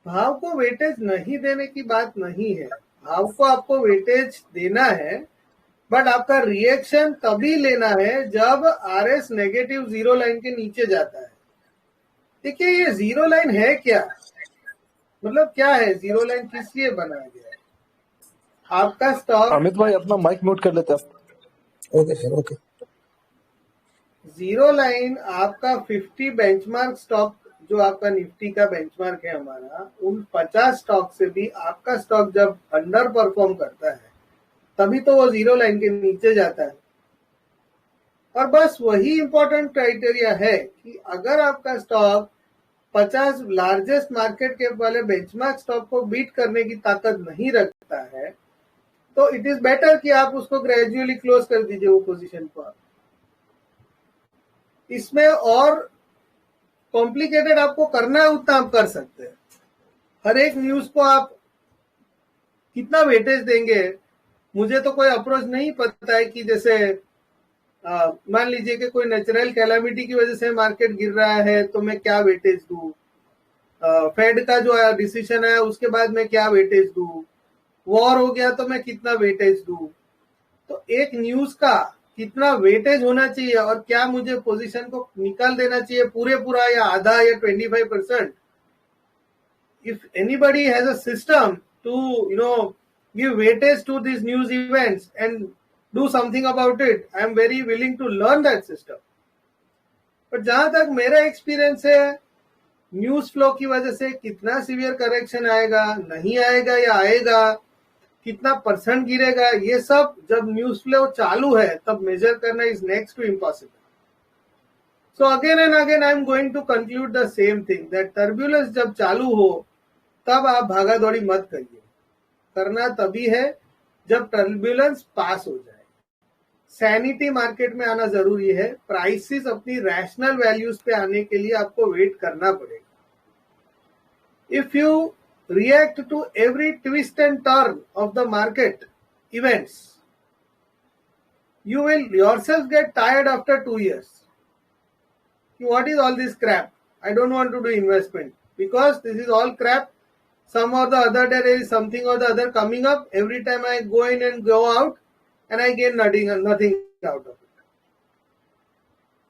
भाव को वेटेज नहीं देने की बात नहीं है, भाव को आपको वेटेज देना है, बट आपका रिएक्शन तभी लेना है जब आरएस नेगेटिव जीरो लाइन के नीचे जाता है। देखिए ये जीरो लाइन है क्या, मतलब क्या है जीरो लाइन, किस लिए बनाया गया है? आपका स्टॉक, अमित भाई अपना माइक म्यूट कर लेते आप। Okay sir, okay. Zero line आपका 50 बेंचमार्क स्टॉक जो आपका निफ्टी का बेंचमार्क है हमारा, उन 50 स्टॉक से भी आपका स्टॉक जब अंडर परफॉर्म करता है तभी तो वो जीरो लाइन के नीचे जाता है। और बस वही इंपॉर्टेंट क्राइटेरिया है कि अगर आपका स्टॉक 50 लार्जेस्ट मार्केट कैप वाले बेंचमार्क स्टॉक को बीट करने की ताकत नहीं रखता है तो इट इज बेटर कि आप उसको ग्रेजुअली क्लोज कर दीजिए वो पोजीशन को। आप इसमें और कॉम्प्लिकेटेड आपको करना है उतना आप कर सकते हैं। हर एक न्यूज को आप कितना वेटेज देंगे, मुझे तो कोई अप्रोच नहीं पता है कि जैसे मान लीजिए कि कोई नेचुरल कैलामिटी की वजह से मार्केट गिर रहा है तो मैं क्या वेटेज दूं, फेड का जो डिसीजन है उसके बाद मैं क्या वेटेज दूं, वॉर हो गया तो मैं कितना वेटेज दूं। तो एक न्यूज का कितना वेटेज होना चाहिए और क्या मुझे पोजीशन को निकाल देना चाहिए पूरा या आधा या 25%। If anybody has a system to give weightage to these news events and do something about it, I am very willing to learn that system. पर जहां तक मेरा एक्सपीरियंस है, न्यूज फ्लो की वजह से कितना सीवियर करेक्शन आएगा, नहीं आएगा या आएगा, कितना परसेंट गिरेगा, ये सब जब न्यूज फ्लो चालू है तब मेजर करना is next to impossible. So again and again I am going to conclude the same thing that turbulence जब चालू हो तब आप भागा दौड़ी मत करिए, करना तभी है जब टर्ब्यूलेंस पास हो जाए। सैनिटी मार्केट में आना जरूरी है, प्राइसेस अपनी रैशनल वैल्यूज पे आने के लिए आपको वेट करना पड़ेगा। If you react to every twist and turn of the market events, you will yourself get tired after 2 years. What is all this crap? I don't want to do investment because this is all crap. Some or the other day there is something or the other coming up. Every time I go in and go out and I get nothing out of it.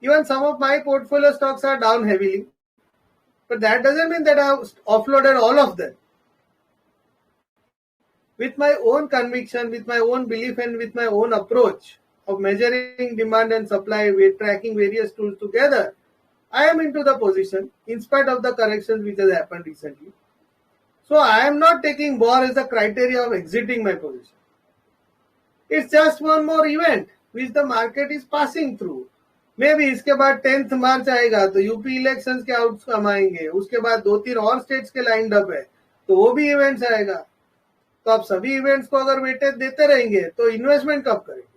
Even some of my portfolio stocks are down heavily. But that doesn't mean that I have offloaded all of them. With my own conviction, with my own belief and with my own approach of measuring demand and supply, tracking various tools together, I am into the position in spite of the corrections which has happened recently. So I am not taking war as a criteria of exiting my position. It's just one more event which the market is passing through. Maybe इसके बाद 10th मार्च आएगा तो UP elections के outcome आएंगे, उसके बाद 2-3 और states के लाइंड अप है तो वो भी इवेंट्स आएगा. तो आप सभी इवेंट्स को अगर वेटेज देते रहेंगे तो इन्वेस्टमेंट कब करेंगे?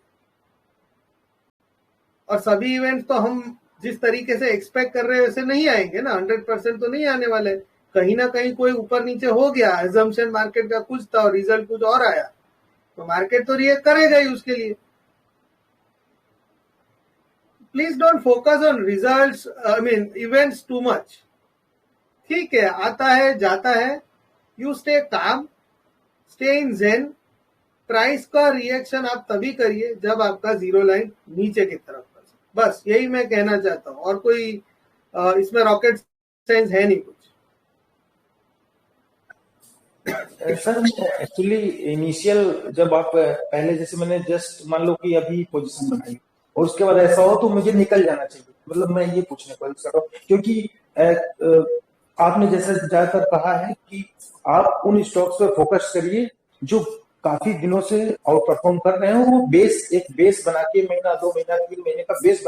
और सभी इवेंट्स तो हम जिस तरीके से एक्सपेक्ट कर रहे हैं वैसे नहीं आएंगे ना. 100% तो नहीं आने वाले. कहीं ना कहीं कोई ऊपर नीचे हो गया, एजम्पशन मार्केट का कुछ था और रिजल्ट कुछ और आया, तो मार्केट तो रिएक्ट करेगा ही उसके लिए. Please don't focus on results, I mean events too much. ठीक है, आता है जाता है. You stay calm, stay in zen. Price का रिएक्शन आप तभी करिए जब आपका जीरो लाइन नीचे की तरफ. बस यही मैं कहना चाहता हूं, और कोई इसमें रॉकेट साइंस है नहीं कुछ. सर एक्चुअली इनिशियल जब आप पहले जैसे मैंने जस्ट मान लो कि अभी पोजीशन बनाई और उसके बाद ऐसा हो तो मुझे निकल जाना चाहिए, मतलब मैं ये पूछने को सर, क्योंकि आपने जैसे ज्यादातर कहा है कि आप उन स्टॉक्स पर फोकस करिए जो काफी दिनों से आउट परफॉर्म कर रहे हैं. वो एक बेस बना के महीना 2 महीना 3 महीने का बेस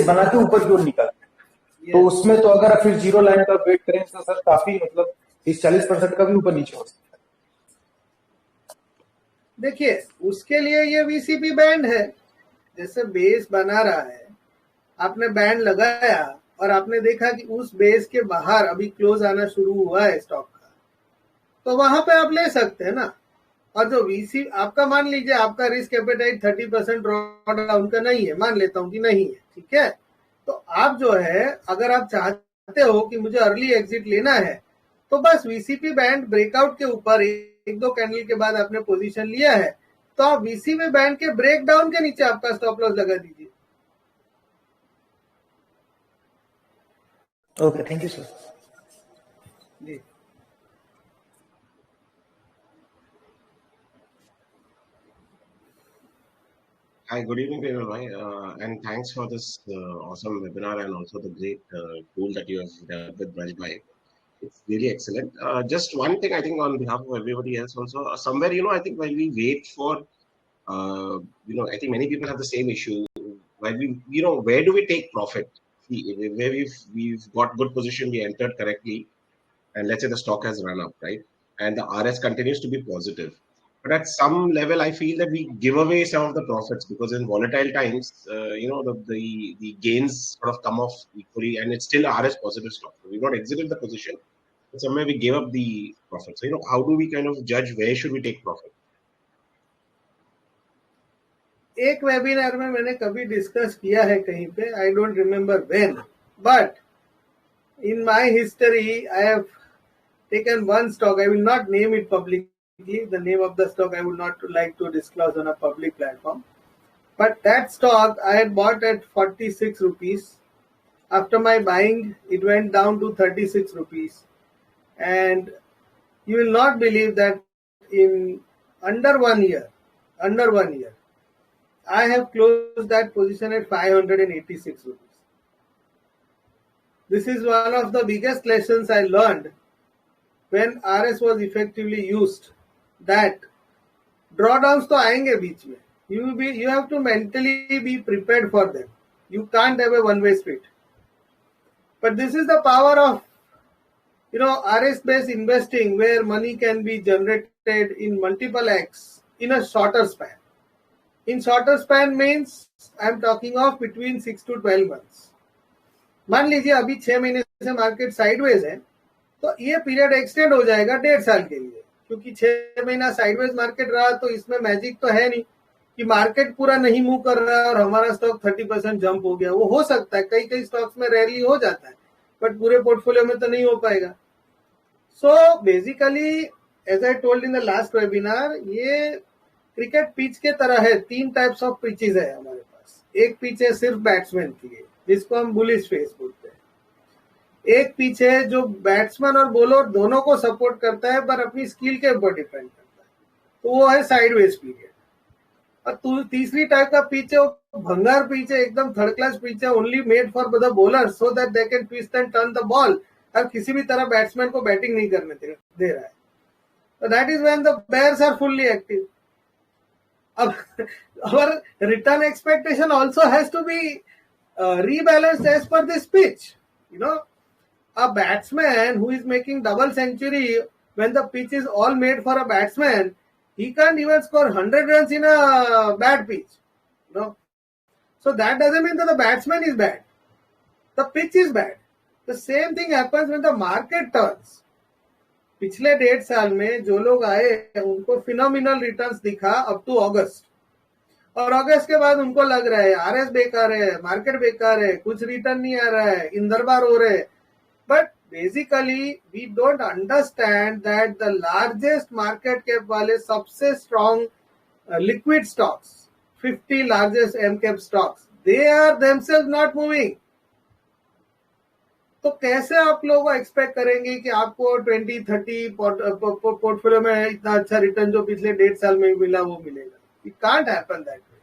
बना के ऊपर की ओर निकल. तो उसमें तो अगर फिर जीरो लाइन का वेट करें तो सर काफी मतलब 30-40% का भी ऊपर नीचे हो सकता है. देखिए उसके लिए ये वीसीपी बैंड है. जैसे बेस बना रहा है, आपने बैंड लगाया और आपने देखा कि उस बेस के बाहर अभी क्लोज आना शुरू हुआ है स्टॉक का, तो वहां पे आप ले सकते हैं ना. और जो वीसी आपका, मान लीजिए आपका रिस्क एपेटाइट 30% ड्रॉडाउन का नहीं है, मान लेता हूं कि नहीं है, ठीक है, तो आप जो है अगर आप चाहते हो कि मुझे अर्ली एग्जिट लेना है तो बस वीसीपी बैंड ब्रेकआउट के ऊपर 1-2 कैंडल के बाद आपने पोजीशन लिया है तो आप वीसीपी बैंड के ब्रेकडाउन के नीचे आपका स्टॉप लॉस लगा दीजिए. Okay, thank you sir. जी. Hi, good evening, Vimal bhai, and thanks for this awesome webinar and also the great tool that you have developed with Braj bhai. It's really excellent. Just one thing, I think, on behalf of everybody else also, somewhere, I think while we wait for, I think many people have the same issue. While we, where do we take profit? Where we've got good position, we entered correctly, and let's say the stock has run up, right? And the RS continues to be positive. But at some level, I feel that we give away some of the profits because in volatile times, the gains sort of come off equally, and it's still a RS positive stock. So we've not exited the position, but somewhere we gave up the profit. So how do we kind of judge where should we take profit? एक webinar में मैंने कभी discuss किया है कहीं पे, I don't remember when, but in my history I have taken one stock. I will not name it publicly. The name of the stock I would not like to disclose on a public platform. But that stock I had bought at 46 rupees. After my buying, it went down to 36 rupees. And you will not believe that in under one year, I have closed that position at 586 rupees. This is one of the biggest lessons I learned when RS was effectively used. That drawdowns तो आएंगे बीच में. You have to mentally be prepared for them. You can't have a one-way street. But this is the power of RS-based investing, where money can be generated in multiple X in a shorter span. In shorter span means I'm talking of between 6 to 12 months. मान लीजिए अभी 6 महीने से market sideways है तो ये period extend हो जाएगा 1.5 साल के लिए, क्योंकि 6 महीना साइडवेज मार्केट रहा तो इसमें मैजिक तो है नहीं कि मार्केट पूरा नहीं मूव कर रहा है और हमारा स्टॉक 30% जंप हो गया. वो हो सकता है, कई स्टॉक्स में रेयरली हो जाता है, बट पूरे पोर्टफोलियो में तो नहीं हो पाएगा. So basically as I told in the last webinar, ये क्रिकेट पिच के तरह है. 3 टाइप्स ऑफ पिचेस है हमारे पास. एक पिच है सिर्फ बैट्समैन के लिए जिसको हम बुलिश फेस बोलते हैं. एक पिच है जो बैट्समैन और बॉलर दोनों को सपोर्ट करता है पर अपनी स्किल के ऊपर डिपेंड करता है, तो वो है साइडवेज पीरियड. और तीसरी टाइप का पिच है वो भंगार पिच है, एकदम थर्ड क्लास पिच है, only made for the bowler so that they can twist and turn the ball अब किसी भी तरह बैट्समैन को बैटिंग नहीं करने दे रहा है. So that is when the bears are fully active. Our return expectation also has to be rebalanced as per this pitch. You know, a batsman who is making double century when the pitch is all made for a batsman, he can't even score 100 runs in a bad pitch. You know, so that doesn't mean that the batsman is bad. The pitch is bad. The same thing happens when the market turns. पिछले 1.5 साल में जो लोग आए उनको phenomenal returns दिखा up to अगस्त, और अगस्त के बाद उनको लग रहा है आरएस बेकार है, मार्केट बेकार है, कुछ रिटर्न नहीं आ रहा है, इंदरबार हो रहे. But basically we don't understand that the largest market cap वाले सबसे strong liquid stocks, 50 largest M cap stocks, they are themselves not moving. तो कैसे आप लोग एक्सपेक्ट करेंगे कि आपको 20-30 पोर्टफोलियो में इतना अच्छा रिटर्न जो पिछले 1.5 साल में मिला वो मिलेगा? It can't happen that way.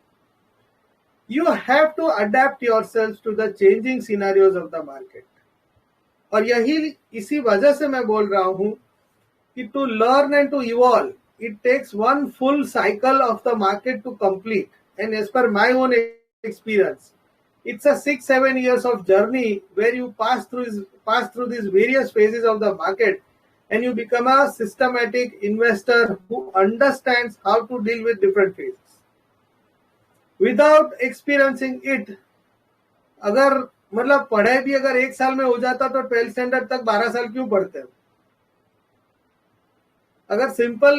You have to adapt yourself to the changing scenarios of the market. और यही इसी वजह से मैं बोल रहा हूं कि to learn and to evolve it takes one full cycle of the market to complete. And as per my own experience, it's a 6-7 years of journey where you pass through these various phases of the market, and you become a systematic investor who understands how to deal with different phases. Without experiencing it, अगर मतलब पढ़ाई भी अगर 1 साल में हो जाता तो 12th स्टैंडर्ड तक 12 साल क्यों पढ़ते हो? अगर सिंपल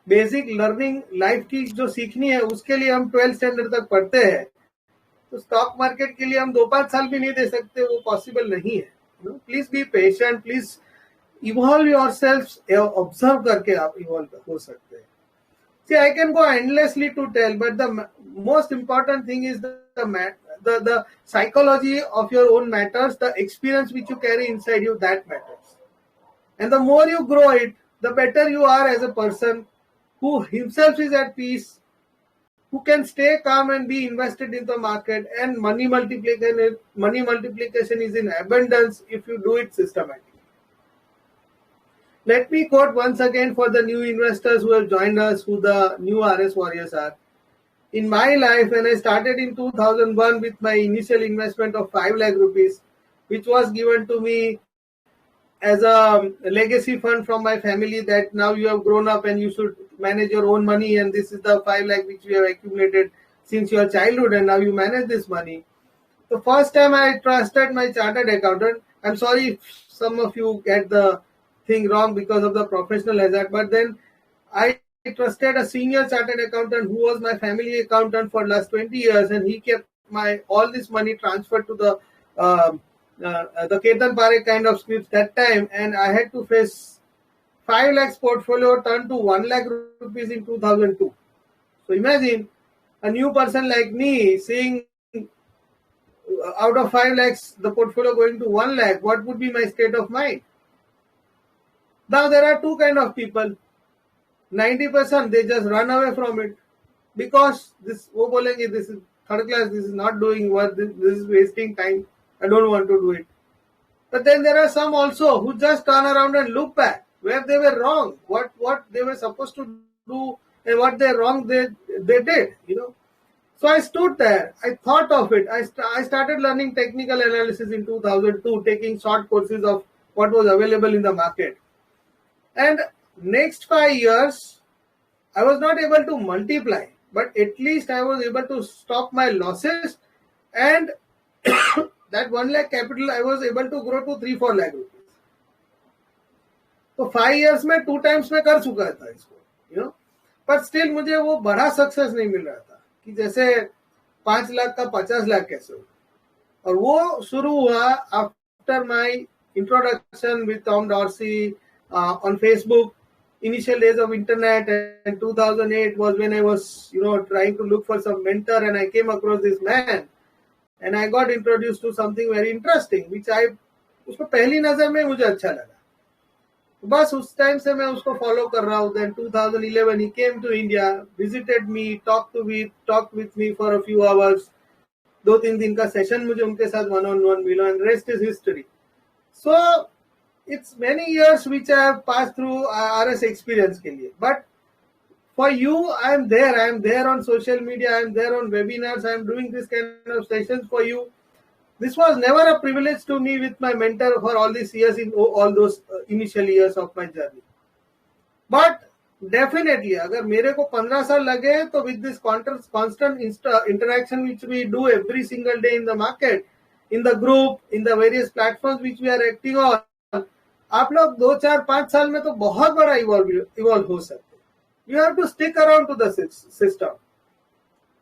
बेसिक लर्निंग लाइफ की जो सीखनी है उसके लिए हम 12th स्टैंडर्ड तक पढ़ते हैं, तो स्टॉक मार्केट के लिए हम 2-5 साल भी नहीं दे सकते, वो पॉसिबल नहीं है. Please be patient, please evolve yourselves. Observe करके आप इवॉल्व हो सकते हैं. See, I can go endlessly to tell, but the most important thing is the psychology of your own matters, the experience which you carry inside you, that matters. And the more you grow it, the better you are as a person who himself is at peace, who can stay calm and be invested in the market, and money multiplication is in abundance if you do it systematically. Let me quote once again for the new investors who have joined us, who the new RS warriors are. In my life, when I started in 2001 with my initial investment of 5 lakh rupees, which was given to me as a legacy fund from my family, that now you have grown up and you should manage your own money, and this is the 5 lakh which we have accumulated since your childhood, and now you manage this money. The first time I trusted my chartered accountant. I'm sorry if some of you get the thing wrong because of the professional hazard, but then I trusted a senior chartered accountant who was my family accountant for last 20 years, and he kept all this money transferred to the Ketan Parekh kind of scripts that time, and I had to face 5 lakhs portfolio turned to 1 lakh rupees in 2002. So imagine a new person like me seeing out of 5 lakhs the portfolio going to 1 lakh. What would be my state of mind? Now there are two kind of people. 90% they just run away from it because this wo bolenge this is third class, this is not doing work, this is wasting time, I don't want to do it. But then there are some also who just turn around and look back where they were wrong, what they were supposed to do and what they wrong they did, So I stood there, I thought of it. I started learning technical analysis in 2002, taking short courses of what was available in the market. And next 5 years, I was not able to multiply, but at least I was able to stop my losses, and that 1 lakh capital I was able to grow to 3-4 lakh rupees. तो 5 years में 2 times में कर चुका था इसको, पर still मुझे वो बड़ा सक्सेस नहीं मिल रहा था कि जैसे 5 लाख का 50 लाख कैसे हो. और वो शुरू हुआ after my introduction with Tom Dorsey on Facebook, initial days of internet, and 2008 was when I was, trying to look for some mentor, and I came across this man, and I got introduced to something very interesting, which उसको पहली नजर में मुझे अच्छा लगा. बस उस time से मैं उसको फॉलो कर रहा हूँ. Then 2011 he came to India, visited me, talked with me for a few hours. 2-3 दिन का सेशन मुझे उनके साथ 1-on-1 मिला, and rest is history. So it's many years which I have passed through RS experience के लिए. But for you, I am there on social media, I am there on webinars, I am doing this kind of sessions for you. This was never a privilege to me with my mentor for all these years in all those initial years of my journey. But definitely, अगर मेरे को 15 साल लगे तो with this constant interaction which we do every single day in the market, in the group, in the various platforms which we are acting on, आप लोग 2, 4, 5 साल में तो बहुत बड़ा इवॉल्व हो सकते. You have to stick around to the system.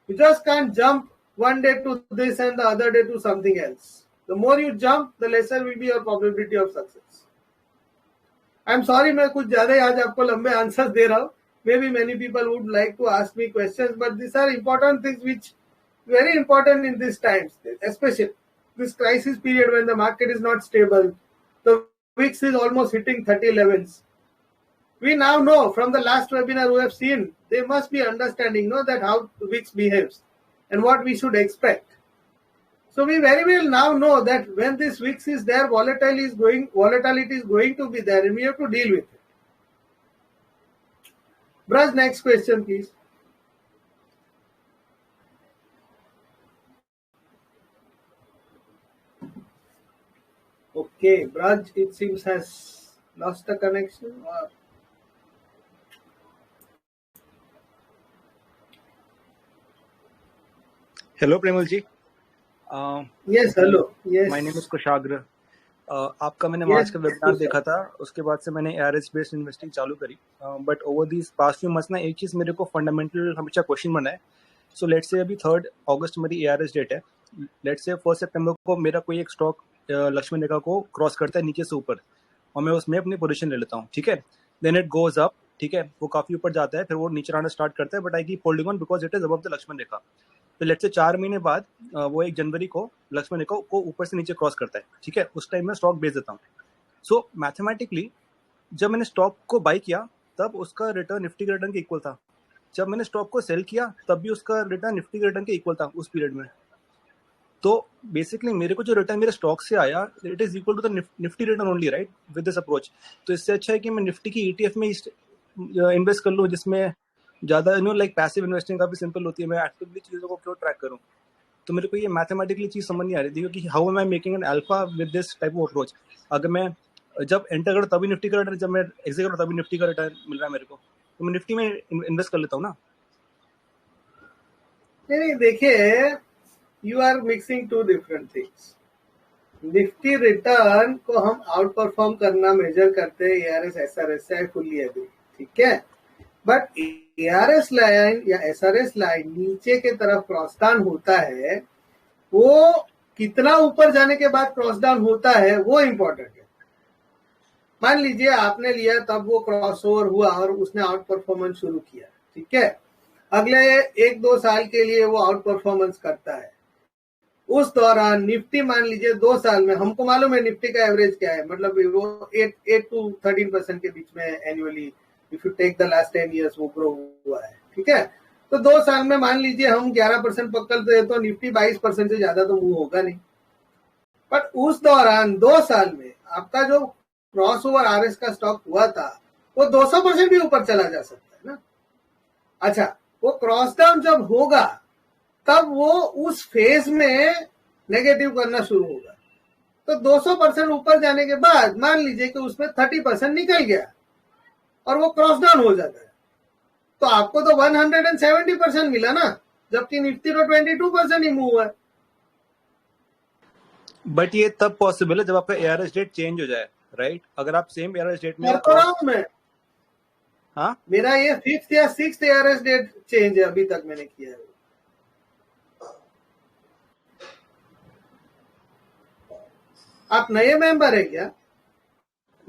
You just can't jump one day to this and the other day to something else. The more you jump, the lesser will be your probability of success. I'm sorry, मैं कुछ ज़्यादा ही आज आपको लंबे answers दे रहा हूँ. Maybe many people would like to ask me questions, but these are important things which very important in these times, especially this crisis period when the market is not stable. The VIX is almost hitting 30 levels. We now know from the last webinar we have seen, they must be understanding that how VIX behaves and what we should expect. So we very well now know that when this VIX is there, volatility is going to be there and we have to deal with it. Braj, next question please. Okay, Braj it seems has lost the connection. Hello, Premal ji. Yes, hello. Yes. My name is Kushagra. आपका मैंने मार्च का webinar देखा था, उसके बाद से मैंने ARS based investing चालू करी. But over these past few months ना एक चीज़ मेरे को फंडामेंटल हमेशा क्वेश्चन बना है. सो लेट्स से अभी 3 अगस्त मेरी ARS डेट है. लेट्स से 1 सितंबर को मेरा कोई एक स्टॉक लक्ष्मण रेखा को क्रॉस करता है नीचे से ऊपर और मैं उसमें अपनी पोजीशन ले लेता हूँ. ठीक है, देन इट गोज अप. ठीक है, वो काफ़ी ऊपर जाता है, फिर वो नीचे आना स्टार्ट करता है, but I keep holding on because it is above the Lakshman Rekha. तो लेट्स से 4 महीने बाद वो 1 जनवरी को लक्ष्मण रेखा को ऊपर से नीचे क्रॉस करता है. ठीक है, उस टाइम में स्टॉक बेच देता हूँ. सो मैथमेटिकली जब मैंने स्टॉक को बाई किया तब उसका रिटर्न निफ्टी के रिटर्न के इक्वल था. जब मैंने स्टॉक को सेल किया तब भी उसका रिटर्न निफ्टी के रिटर्न के इक्वल था उस पीरियड में. तो बेसिकली मेरे को जो रिटर्न मेरे स्टॉक से आया it is equal to the Nifty return only, right, with this approach. तो इससे अच्छा है कि मैं निफ्टी की ETF में इन्वेस्ट कर लूँ जिसमें ज़्यादा लाइक पैसिव इन्वेस्टिंग काफ़ी सिंपल होती है. मैं एक्टिवली चीज़ों को क्यों ट्रैक करूँ. तो मेरे को ये मैथमेटिकली चीज़ समझ नहीं आ रही थी कि how am I making an alpha with this type of approach. अगर मैं जब एंटर करूँ तभी निफ्टी का रिटर्न, जब मैं एग्जिट करूँ तभी निफ्टी का रिटर्न मिल रहा है मेरे को, तो मैं निफ्टी में इन्वेस्ट कर लेता हूँ ना. नहीं देखिए, you are mixing 2 different things. Nifty return को हम आउट परफॉर्म करना मेजर करते हैं ARS SRS से, फुल्ली एग्री. ठीक है, बट ARS लाइन या SRS लाइन नीचे के तरफ क्रॉस डाउन होता है, वो कितना ऊपर जाने के बाद क्रॉस डाउन होता है वो इम्पोर्टेंट है. मान लीजिए आपने लिया तब वो क्रॉस ओवर हुआ और उसने आउट परफॉर्मेंस शुरू किया. ठीक है, अगले 1-2 साल के लिए वो आउट परफॉर्मेंस करता है. उस दौरान निफ्टी मान लीजिए 2 साल में, हमको मालूम है निफ्टी का एवरेज क्या है, मतलब वो 8 to 13% के बीच में annually if you take the last 10 years वो ग्रो हुआ है. ठीक है, तो 2 साल में मान लीजिए हम 11% पकड़ते हैं तो निफ्टी 22% से ज्यादा तो मूव होगा नहीं. बट उस दौरान 2 साल में आपका जो क्रॉस ओवर RS का स्टॉक हुआ था वो 200% भी ऊपर चला जा सकता है ना. अच्छा, वो क्रॉस डाउन जब होगा तब वो उस फेज में नेगेटिव करना शुरू होगा. तो 200% ऊपर जाने के बाद मान लीजिए कि उसमें 30% निकल गया और वो क्रॉस डाउन हो जाता है, तो आपको तो 170% मिला ना, जबकि निफ्टी तो 22% ही मूव है. बट ये तब पॉसिबल है जब आपका ARS डेट चेंज हो जाए, राइट. अगर आप सेम ARS डेट में मैं हाँ, मेरा ये 5th या 6th ARS डेट चेंज है अभी तक मैंने किया है. आप नए मेंबर है क्या?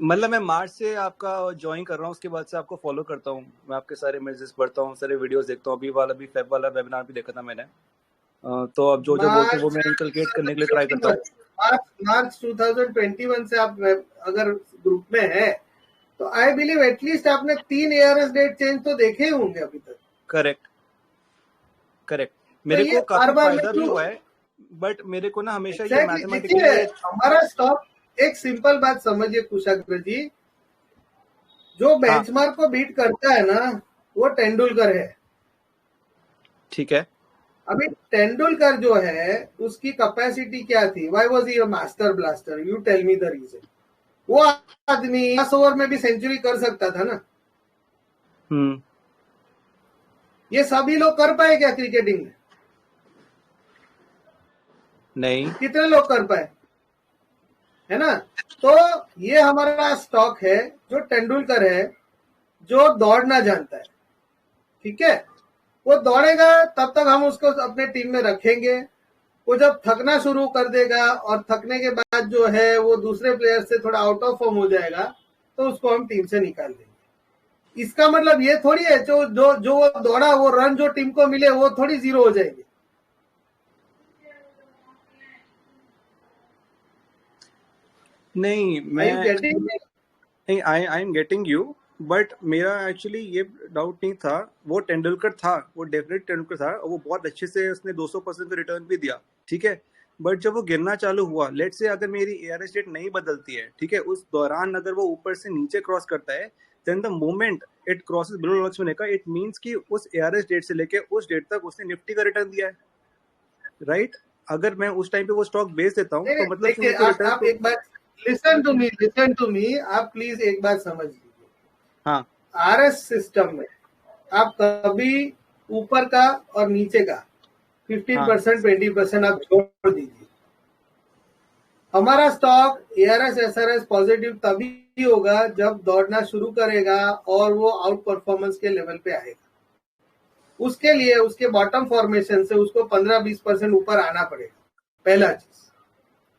मतलब मैं मार्च से आपका ज्वाइन कर रहा हूँ, उसके बाद से आपको फॉलो करता हूँ. मैं आपके सारे मैसेज पढ़ता हूँ, सारे वीडियोस देखता हूँ. अभी फेब वाला वेबिनार भी देखा था मैंने. तो अब जो बोलते हैं वो मैं इनकलकेट करने के लिए ट्राई करता हूँ. मार्च 2021 से आप अगर ग्रुप में है तो आई बिलीव एटलीस्ट आपने 3 ARS डेट चेंज तो देखे होंगे अभी तक. करेक्ट. मेरे को काफी फायदा भी हुआ है, बट मेरे को ना हमेशा ये मैथमेटिकली हमारा स्टॉक एक सिंपल बात समझिए कुशाग्र जी, जो बेंचमार्क को बीट करता है ना वो तेंदुलकर है। ठीक है, अभी तेंदुलकर जो है उसकी कैपेसिटी क्या थी? Why was he a master blaster? You tell me the reason. वो आदमी 10 ओवर में भी सेंचुरी कर सकता था ना। ये सभी लोग कर पाए क्या क्रिकेटिंग में? नहीं। कितने लोग कर पाए, है ना? तो ये हमारा स्टॉक है जो तेंदुलकर है, जो दौड़ना जानता है। ठीक है, वो दौड़ेगा तब तक हम उसको अपने टीम में रखेंगे। वो जब थकना शुरू कर देगा और थकने के बाद जो है वो दूसरे प्लेयर से थोड़ा आउट ऑफ फॉर्म हो जाएगा तो उसको हम टीम से निकाल देंगे। इसका मतलब ये थोड़ी है जो जो जो वो दौड़ा वो रन जो टीम को मिले वो थोड़ी जीरो हो जाएंगे। नहीं, मैं I am getting you, but मेरा एक्चुअली ये डाउट नहीं था। वो तेंदुलकर था, वो डेफिनेट तेंदुलकर था, वो बहुत अच्छे से उसने 200% का रिटर्न भी दिया, ठीक है। बट जब वो गिरना चालू हुआ, लेट से अगर मेरी ARS डेट नहीं बदलती है, ठीक है, उस दौरान अगर वो ऊपर से नीचे क्रॉस करता है, then the moment it crosses below locks होने का, इट मींस कि उस ARS डेट से लेके उस डेट तक उसने निफ्टी का रिटर्न दिया है, राइट? अगर मैं उस टाइम पे वो स्टॉक बेच देता हूँ तो मतलब देखिए आप एक बार लिसन टू मी, आप प्लीज एक बार समझ लीजिए। हाँ, RS सिस्टम में आप कभी ऊपर का और नीचे का 15% 20% आप छोड़ दीजिए। हमारा स्टॉक ARS SRS पॉजिटिव तभी होगा जब दौड़ना शुरू करेगा और वो आउट परफॉर्मेंस के लेवल पे आएगा। उसके लिए उसके बॉटम फॉर्मेशन से उसको 15-20% ऊपर आना पड़ेगा, पहला चीज।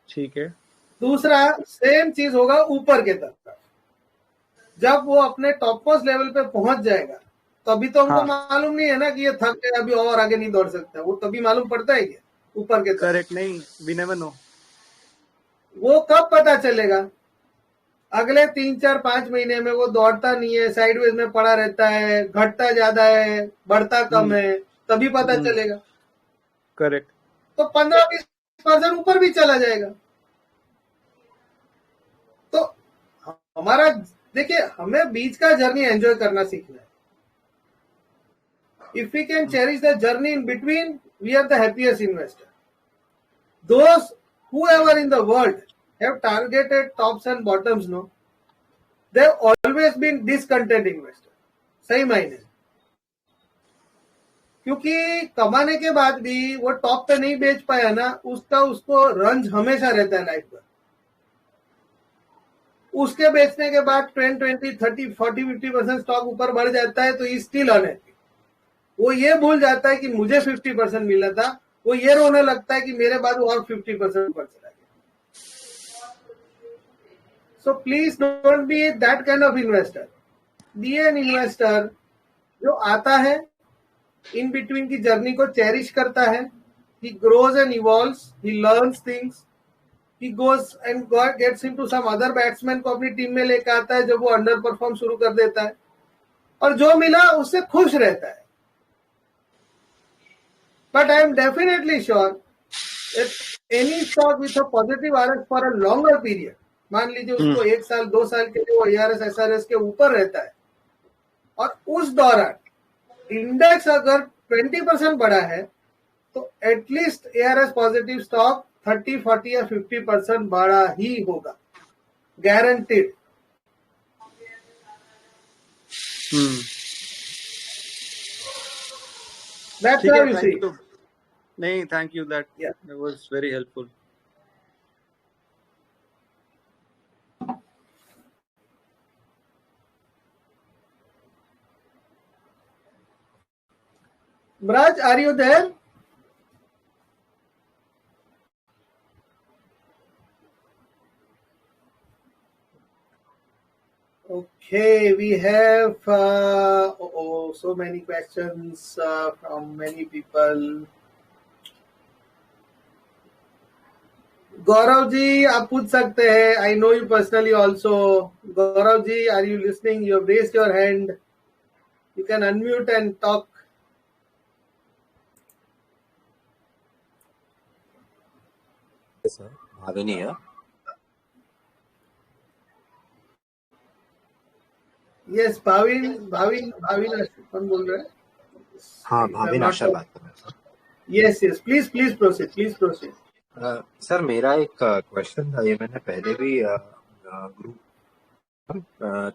ठीक है। दूसरा सेम चीज होगा ऊपर के तरफ। जब वो अपने टॉप मोस्ट लेवल पे पहुंच जाएगा तभी तो हमको मालूम नहीं है ना कि ये थक गया, अभी और आगे नहीं दौड़ सकता। वो तभी मालूम पड़ता है क्या ऊपर के तरफ? करेक्ट, नहीं, वी नेवर नो। वो कब पता चलेगा? अगले 3-4-5 महीने में वो दौड़ता नहीं है, साइडवेज में पड़ा रहता है, घटता ज्यादा है, बढ़ता कम है, तभी पता चलेगा। करेक्ट। तो 15-20% ऊपर भी चला जाएगा। तो हमारा देखिए, हमें बीच का जर्नी एंजॉय करना सीखना है। If we can cherish the journey in between, we are the happiest investor. Those whoever in the world have targeted tops and bottoms, no, they've always been discontent investor. सही मायने, क्योंकि कमाने के बाद भी वो टॉप पे नहीं बेच पाया ना, उसको रंज हमेशा रहता है लाइफ पर। उसके बेचने के बाद 10, 20, 30, 40, 50% स्टॉक ऊपर बढ़ जाता है तो स्टिल अनहैप्पी। वो ये भूल जाता है कि मुझे 50% मिला था, वो ये रोने लगता है कि मेरे बाद और 50% ऊपर चला गया। So please don't be that kind of investor. Be an investor जो आता है, इन बिटवीन की जर्नी को चेरिश करता है। He grows and evolves, he learns things, he goes and gets into some other batsman को अपनी टीम में लेकर आता है जब वो अंडर परफॉर्म शुरू कर देता है, और जो मिला उससे खुश रहता है। But I am definitely sure any stock with a positive RS for a longer period, मान लीजिए उसको 1 साल 2 साल के लिए वो ARS SRS के ऊपर रहता है, और उस दौरान इंडेक्स अगर 20% बढ़ा है तो एटलीस्ट ARS पॉजिटिव स्टॉक 30, 40 या 50% बढ़ा ही होगा, guaranteed. That's how you see. नहीं, thank you, that was very helpful. Braj, are you there? Okay, we have so many questions from many people. Gaurav ji आप पूछ सकते हैं, I know you personally also. Gaurav ji, are you listening? You have raised your hand, you can unmute and talk. Sir, Bhavini here. Yes, Bhavin कौन बोल रहे हैं? हाँ, भाविन आशा बात कर रहा हूँ sir. Yes, please proceed. Sir मेरा एक क्वेश्चन था, ये मैंने पहले भी ग्रुप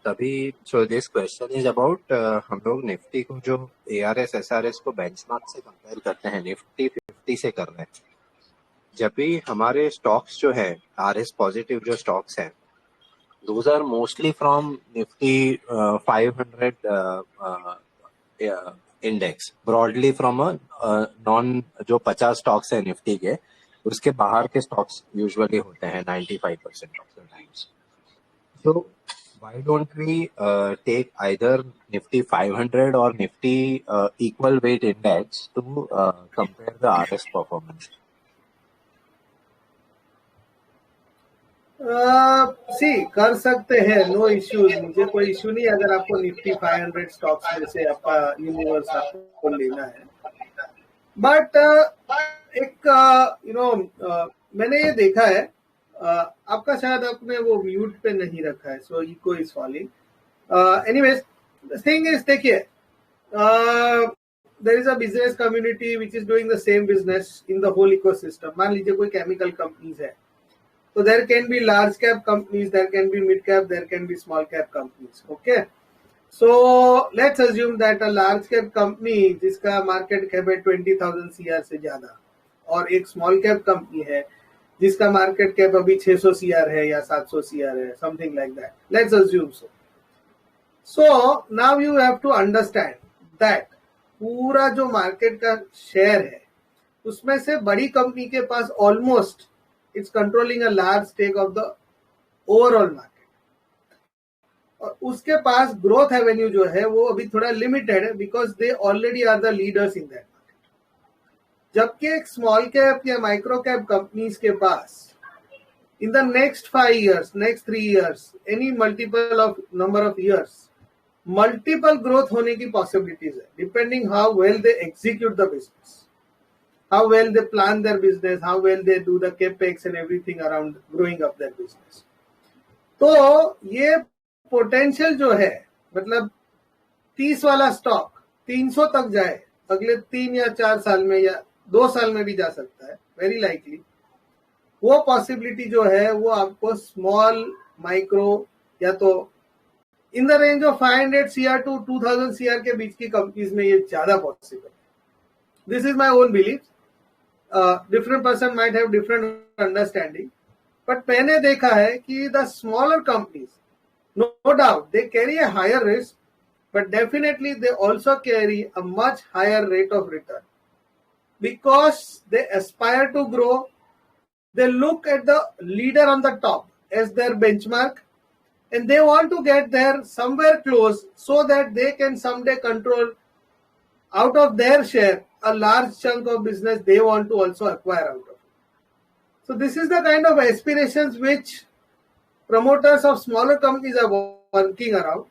तभी so this question is about हम लोग निफ्टी को जो ARS SRS को बेंचमार्क से कंपेयर करते हैं, निफ्टी 50 से कर रहे हैं। जब भी हमारे स्टॉक्स जो है RS पॉजिटिव जो स्टॉक्स हैं, those are mostly from Nifty 500 index, broadly from a non जो 50 स्टॉक्स है निफ्टी के, उसके बाहर के स्टॉक्स यूजुअली होते हैं 95% of the times. So why don't we take either Nifty 500 or Nifty equal weight index to compare the RS performance? कर सकते हैं, नो इश्यूज, मुझे कोई इश्यू नहीं अगर आपको निफ्टी 500 स्टॉक्स में से आपका यूनिवर्स आपको लेना है। बट एक मैंने ये देखा है, आपका शायद आपने वो म्यूट पे नहीं रखा है, so echo is falling. Anyways the thing is, देखिए there is a business community which is doing the same business in the whole ecosystem. मान लीजिए कोई केमिकल कंपनीज है, so there can be large cap companies, there can be mid cap, there can be small cap companies. Okay, so let's assume that a large cap company जिसका market cap है 20,000 CR से ज्यादा, और एक small cap company है जिसका market cap अभी 600 CR है या 700 CR है, something like that. Let's assume so. So now you have to understand that पूरा जो market का share है उसमें से बड़ी कंपनी के पास almost it's controlling a large stake of the overall market, और उसके पास ग्रोथ एवेन्यू जो है वो अभी थोड़ा लिमिटेड है because they already are the leaders in that market. जबकि एक स्मॉल कैप या माइक्रो कैप कंपनीज के पास in the next 5 years, next 3 years, any multiple of number of years, multiple growth होने की पॉसिबिलिटीज है, depending how well they execute the business, how well they plan their business, how well they do the capex and everything around growing up their business. तो ये potential जो है, मतलब 30 वाला stock 300 तक जाए अगले 3 या 4 साल में या 2 साल में भी जा सकता है, वेरी लाइकली। वो पॉसिबिलिटी जो है वो आपको स्मॉल माइक्रो या तो in the range of 500 CR to 2000 CR के बीच की कंपनीज में ये ज्यादा पॉसिबल है। This is my own belief, different person might have different understanding, but मैंने देखा है कि the smaller companies, no doubt they carry a higher risk, but definitely they also carry a much higher rate of return because they aspire to grow. They look at the leader on the top as their benchmark and they want to get there somewhere close so that they can someday control out of their share a large chunk of business they want to also acquire out of it. So this is the kind of aspirations which promoters of smaller companies are working around,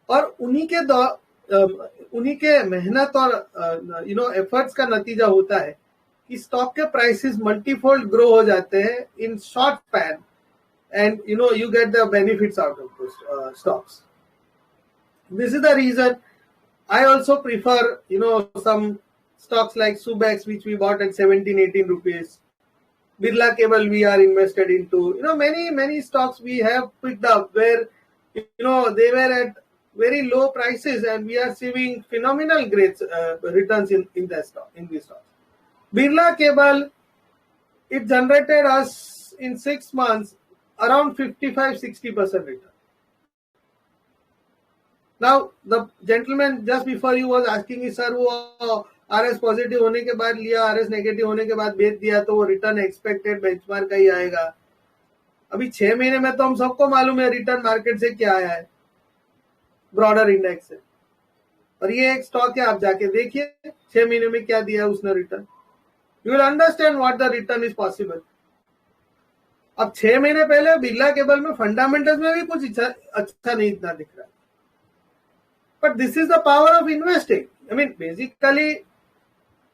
और उन्हीं के मेहनत और efforts का नतीजा होता है कि स्टॉक के प्राइसेस मल्टीफोल्ड ग्रो हो जाते हैं in short span, and you get the benefits out of those stocks. This is the reason I also prefer some stocks like Subex, which we bought at 17-18 rupees. Birla Cable we are invested into. Many stocks we have picked up where they were at very low prices and we are seeing phenomenal great returns in these stocks. Birla Cable, it generated us in 6 months around 55-60% return. Now the gentleman just before you was asking me, sir, वो RS positive होने के बाद लिया, RS negative होने के बाद बेच दिया तो वो रिटर्न एक्सपेक्टेड बेंचमार्क का ही आएगा। अभी 6 महीने में तो हम सबको मालूम है रिटर्न मार्केट से क्या आया है, ब्रॉडर इंडेक्स से, और ये एक स्टॉक है, आप जाके देखिए 6 महीने में क्या दिया उसने return, you will understand what the return is possible. अब 6 महीने पहले बिरला केबल में फंडामेंटल्स में भी कुछ अच्छा नहीं इतना दिख रहा है, but this is the power of investing. I mean, basically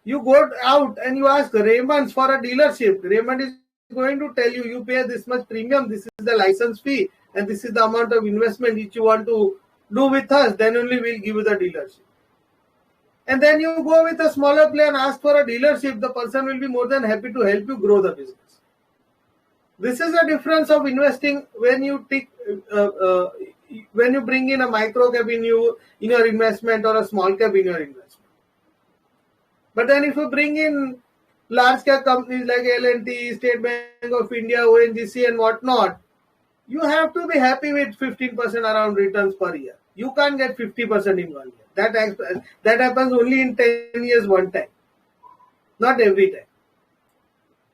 you go out and you ask Raymond for a dealership. Raymond is going to tell you pay this much premium, this is the license fee, and this is the amount of investment which you want to do with us, then only we'll give you the dealership. And then you go with a smaller player and ask for a dealership, the person will be more than happy to help you grow the business. This is a difference of investing when you bring in a micro cap in your investment or a small cap in your investment. But then if you bring in large cap companies like L&T, State Bank of India, ONGC and whatnot, you have to be happy with 15% around returns per year. You can't get 50% in 1 year. That happens only in 10 years one time, not every time.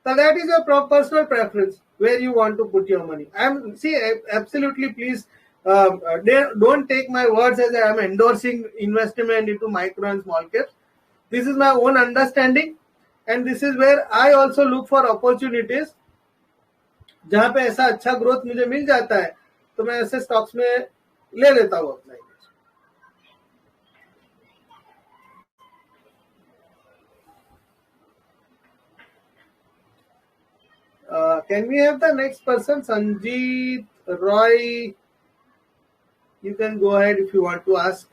So that is your personal preference where you want to put your money. Absolutely, please don't take my words as I am endorsing investment into micro and small caps. This is my own understanding, and this is where I also look for opportunities. जहां पे ऐसा अच्छा growth मुझे मिल जाता है तो मैं ऐसे स्टॉक्स में ले लेता हूं अपना investment. Can we have the next person, Sanjeet Roy? You can go ahead if you want to ask.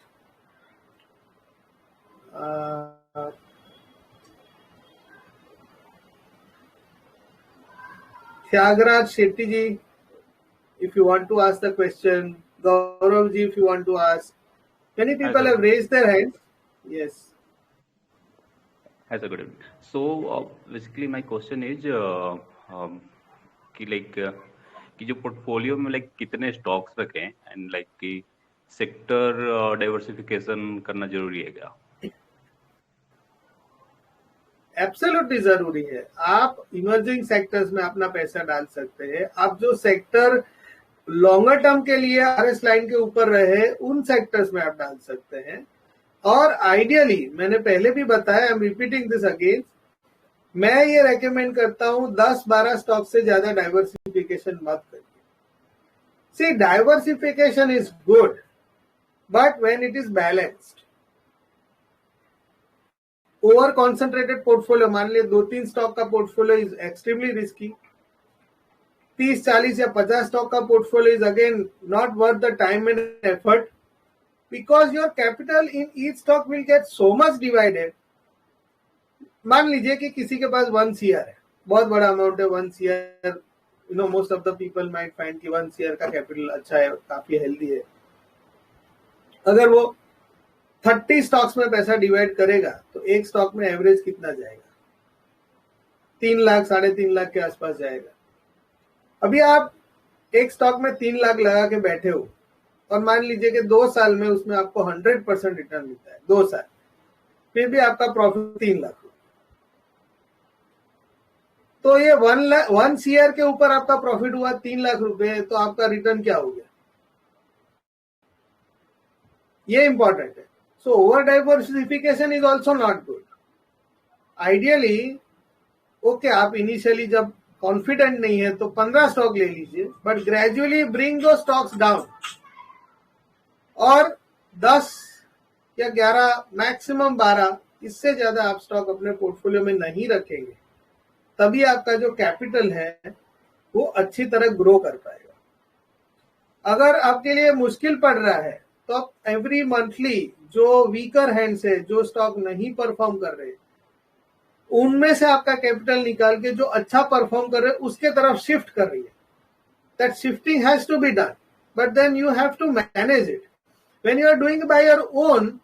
Tyagraj Shetty ji, if you want to ask the question. Gaurav ji, if you want to ask. Many people have raised their hands. Yes. Has a good evening. So basically my question is कि जो portfolio में कितने stocks रखें and कि sector diversification करना जरूरी है क्या? एब्सोल्युटली जरूरी है. आप इमर्जिंग सेक्टर्स में अपना पैसा डाल सकते हैं. आप जो सेक्टर लॉन्गर टर्म के लिए आरएस लाइन के ऊपर रहे उन सेक्टर्स में आप डाल सकते हैं. और आइडियली मैंने पहले भी बताया, I am repeating this again, मैं ये रेकमेंड करता हूं 10-12 स्टॉक से ज्यादा डाइवर्सिफिकेशन मत करिए. See, diversification is good but when it is balanced. Over concentrated portfolio, मान लिया 2-3 स्टॉक का पोर्टफोलियो इज एक्सट्रीमली रिस्की. 30, 40 या 50 स्टॉक का portfolio is again not worth the time and effort, because your capital in each stock will get so much divided. मान लीजिए कि किसी के पास 1 CR है, बहुत बड़ा अमाउंट है 1 CR. Most of the people might find कि 1 CR का कैपिटल अच्छा है, काफी हेल्दी है. अगर वो 30 स्टॉक्स में पैसा डिवाइड करेगा तो एक स्टॉक में एवरेज कितना जाएगा? 3 लाख, 3.5 लाख के आसपास जाएगा. अभी आप एक स्टॉक में 3 लाख लगा के बैठे हो और मान लीजिए कि 2 साल में उसमें आपको 100% रिटर्न मिलता है. 2 साल फिर भी आपका प्रॉफिट 3 लाख. तो ये 1 CR के ऊपर आपका प्रॉफिट हुआ 3 लाख रुपए, तो आपका रिटर्न क्या हो गया? ये इंपॉर्टेंट है. So over diversification is also not good. Ideally okay, आप इनिशियली जब कॉन्फिडेंट नहीं है तो 15 स्टॉक ले लीजिए, बट ग्रेजुअली ब्रिंग दो स्टॉक्स डाउन और 10 या 11, मैक्सिमम 12, इससे ज्यादा आप स्टॉक अपने पोर्टफोलियो में नहीं रखेंगे, तभी आपका जो कैपिटल है वो अच्छी तरह ग्रो कर पाएगा. अगर आपके लिए मुश्किल पड़ रहा है तो आप एवरी मंथली जो वीकर हैंड्स है, जो स्टॉक नहीं परफॉर्म कर रहे, उनमें से आपका कैपिटल निकाल के जो अच्छा परफॉर्म कर रहे उसके तरफ शिफ्ट कर रही है. That shifting has to be done, but then you have to manage it. When you are doing by your own,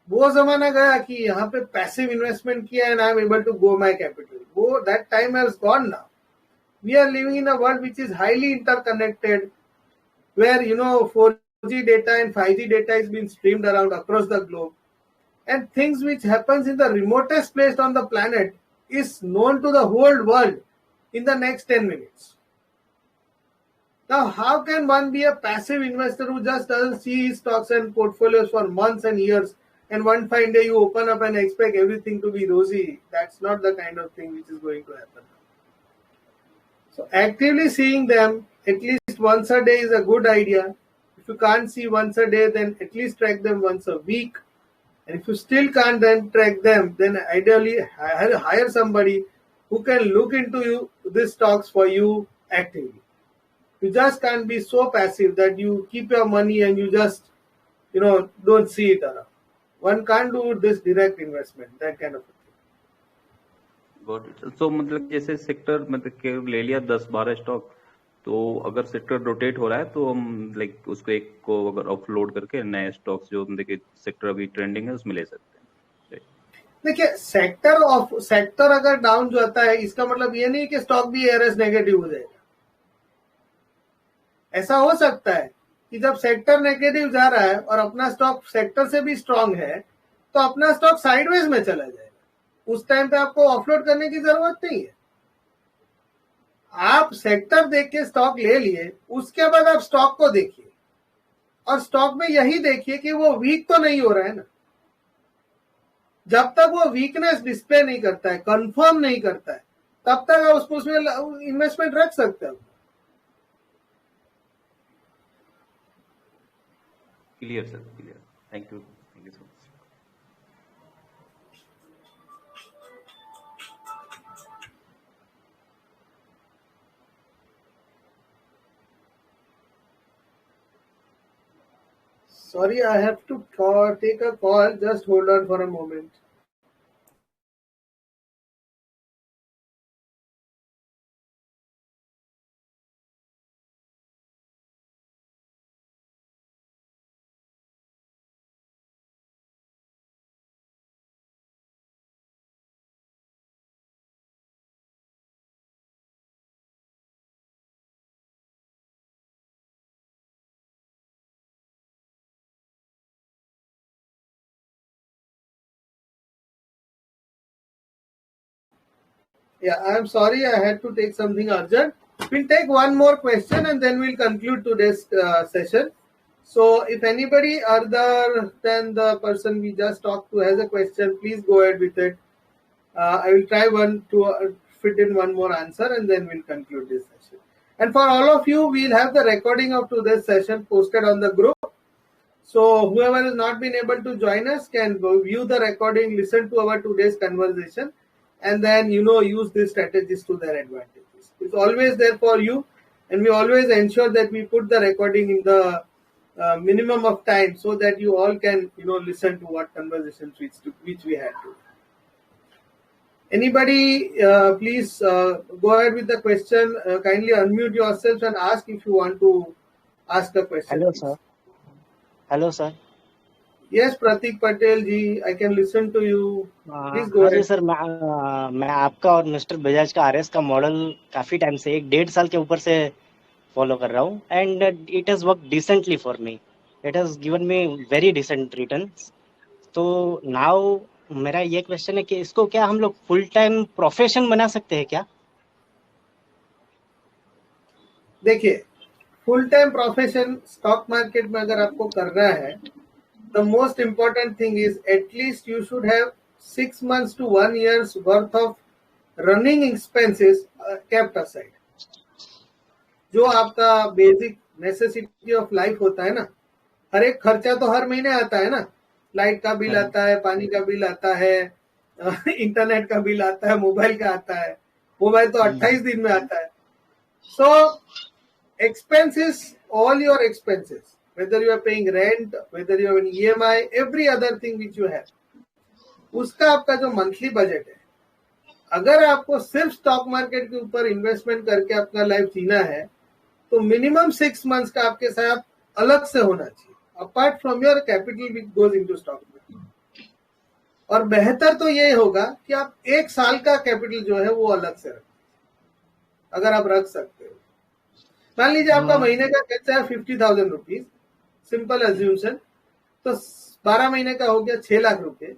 वो जमाना गया कि यहाँ पे पैसिव इन्वेस्टमेंट किया and I am able to grow my capital. वो that time has gone now. We are living in a world which is highly interconnected, where 4G data and 5G data is being streamed around across the globe, and things which happens in the remotest place on the planet is known to the whole world in the next 10 minutes. Now, how can one be a passive investor who just doesn't see his stocks and portfolios for months and years, and one fine day you open up and expect everything to be rosy? That's not the kind of thing which is going to happen. So actively seeing them at least once a day is a good idea. If you can't see once a day, then at least track them once a week. And if you still can't then track them, then ideally hire somebody who can look into these stocks for you actively. You just can't be so passive that you keep your money and you just, don't see it around. One can't do this direct investment, that kind of a thing. Got it. So मतलब जैसे sector मतलब के ले लिया 10-12 stock, तो अगर sector rotate हो रहा है तो हम लाइक उसको एक को अगर ऑफलोड करके नए स्टॉक्स जो मतलब कि सेक्टर अभी ट्रेंडिंग है उसमें ले सकते हैं. देखिए, सेक्टर अगर डाउन जाता है इसका मतलब ये नहीं कि स्टॉक भी एआरएस नेगेटिव हो जाएगा. ऐसा हो सकता है कि जब सेक्टर नेगेटिव जा रहा है और अपना स्टॉक सेक्टर से भी स्ट्रांग है तो अपना स्टॉक साइडवेज में चला जाएगा. उस टाइम पे आपको ऑफलोड करने की जरूरत नहीं है. आप सेक्टर देख के स्टॉक ले लिए, उसके बाद आप स्टॉक को देखिए और स्टॉक में यही देखिए कि वो वीक तो नहीं हो रहा है ना. जब तक वो वीकनेस डिस्प्ले नहीं करता है, कंफर्म नहीं करता है, तब तक आप उसमें इन्वेस्टमेंट रख सकते हो. Clear sir, clear. Thank you so much. Sorry, I have to take a call. Just hold on for a moment. Yeah, I'm sorry, I had to take something urgent. We'll take one more question and then we'll conclude today's session. So if anybody other than the person we just talked to has a question, please go ahead with it. I will try to fit in one more answer and then we'll conclude this session. And for all of you, we'll have the recording of today's session posted on the group. So whoever has not been able to join us can go view the recording, listen to our today's conversation, and then use these strategies to their advantages. It's always there for you, and we always ensure that we put the recording in the minimum of time so that you all can listen to what conversations which we had to. Anybody, please go ahead with the question. Kindly unmute yourselves and ask if you want to ask a question. Hello, sir. Hello, sir. Yes, Pratik Patel ji, I can listen to you. Please go ahead. Sir, मैं आपका और mister Bajaj का RS का model काफी time से 1.5 साल के ऊपर से फॉलो कर रहा हूँ and it has work decently for me. It has given me very decent returns. तो नाउ मेरा ये क्वेश्चन है कि इसको क्या हम लोग फुल टाइम प्रोफेशन बना सकते हैं क्या? देखिए, full time profession stock market में अगर आपको करना है, the most important thing is at least you should have 6 months to 1 year's worth of running expenses kept aside. जो आपका बेसिक नेसेसिटी ऑफ लाइफ होता है ना, हर एक खर्चा तो हर महीने आता है ना. लाइट का बिल आता है, पानी का बिल आता है, इंटरनेट का बिल आता है, मोबाइल का आता है. मोबाइल तो 28 दिन में आता है. सो expenses, all your expenses, whether you are paying rent, whether you have an EMI, every other thing which you have, उसका आपका जो मंथली बजट है, अगर आपको सिर्फ स्टॉक मार्केट के ऊपर इन्वेस्टमेंट करके अपना लाइफ जीना है तो मिनिमम 6 मंथ्स का आपके साथ अलग से होना चाहिए, apart from your capital which goes into stock market. और बेहतर तो ये होगा कि आप 1 साल का कैपिटल जो है वो अलग से रखें, अगर आप रख सकते हो. मान लीजिए आपका महीने का खर्चा है 50,000 रुपीज, सिंपल एज्यूमशन, तो 12 महीने का हो गया 6 लाख रुपए.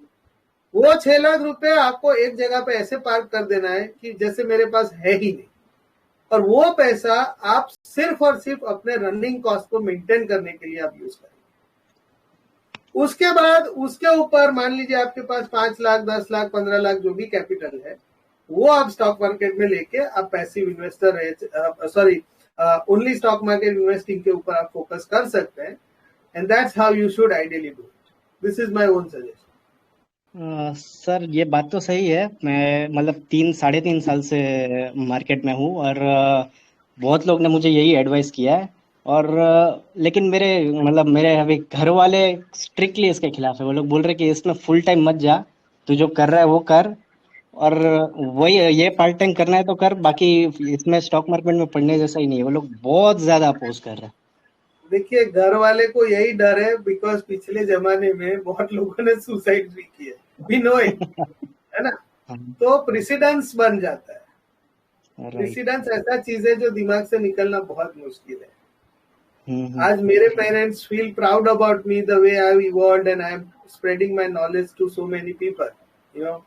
वो 6 लाख रुपए आपको एक जगह पे ऐसे पार्क कर देना है कि जैसे मेरे पास है ही नहीं, और वो पैसा आप सिर्फ और सिर्फ अपने रनिंग कॉस्ट को मेंटेन करने के लिए आप यूज करेंगे. उसके बाद उसके ऊपर मान लीजिए आपके पास 5 लाख, 10 लाख, 15 लाख जो भी कैपिटल है, वो आप स्टॉक मार्केट में लेके आप passive investor only stock market investing के ऊपर आप फोकस कर सकते हैं. And that's how you should ideally do it. This is my own suggestion. Sir, ये बात तो सही है. मैं मतलब 3-3.5 साल से मार्केट में हूँ और बहुत लोग ने मुझे यही एडवाइस किया है। और लेकिन मेरे अभी घर वाले स्ट्रिक्टली इसके खिलाफ है। वो लोग बोल रहे कि इसमें फुल टाइम मत जा, तू जो कर रहा है वो कर, और वही ये पार्ट टाइम करना है तो कर, बाकी इसमें स्टॉक मार्केट में पढ़ने जैसा ही नहीं है। वो लोग बहुत ज्यादा अपोज कर रहे हैं। देखिए, घर वाले को यही डर है बिकॉज पिछले जमाने में बहुत लोगों ने सुसाइड भी किया, वी नो इट, है ना। तो प्रेसिडेंस बन जाता है। प्रेसिडेंस ऐसा चीज है जो दिमाग से निकलना बहुत मुश्किल है। आज मेरे parents feel proud about me the way I evolved and I am spreading my knowledge to so many people, you know.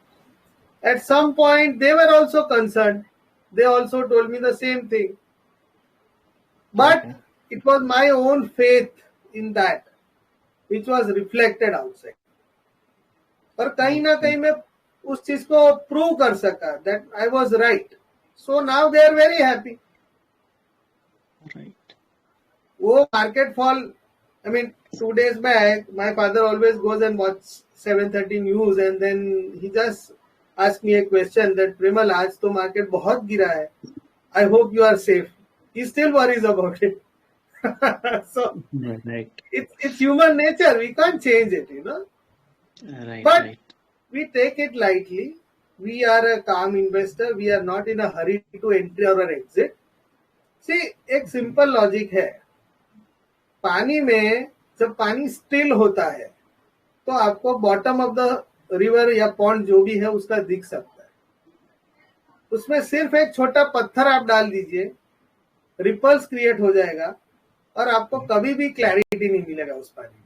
At some point, they were also concerned. They also told me the same thing. But it was my own faith in that, which was reflected outside. पर कहीं ना कहीं मैं उस चीज को prove कर सका that I was right. So now they are very happy. Right. वो market fall, I mean, 2 days back, my father always goes and watch 7:30 news, and then he just ask me a question that Premal, आज तो market बहुत गिरा है, I hope you are safe. He still worries about it. So Right. It's human nature. We can't change it, you know. Right. But Right. we take it lightly. We are a calm investor. We are not in a hurry to enter or exit. See, एक simple logic है. पानी में जब पानी still होता है तो आपको bottom of the रिवर या पॉन्ड जो भी है उसका दिख सकता है। उसमें सिर्फ एक छोटा पत्थर आप डाल दीजिए, रिपल्स क्रिएट हो जाएगा और आपको कभी भी क्लैरिटी नहीं मिलेगा उस पानी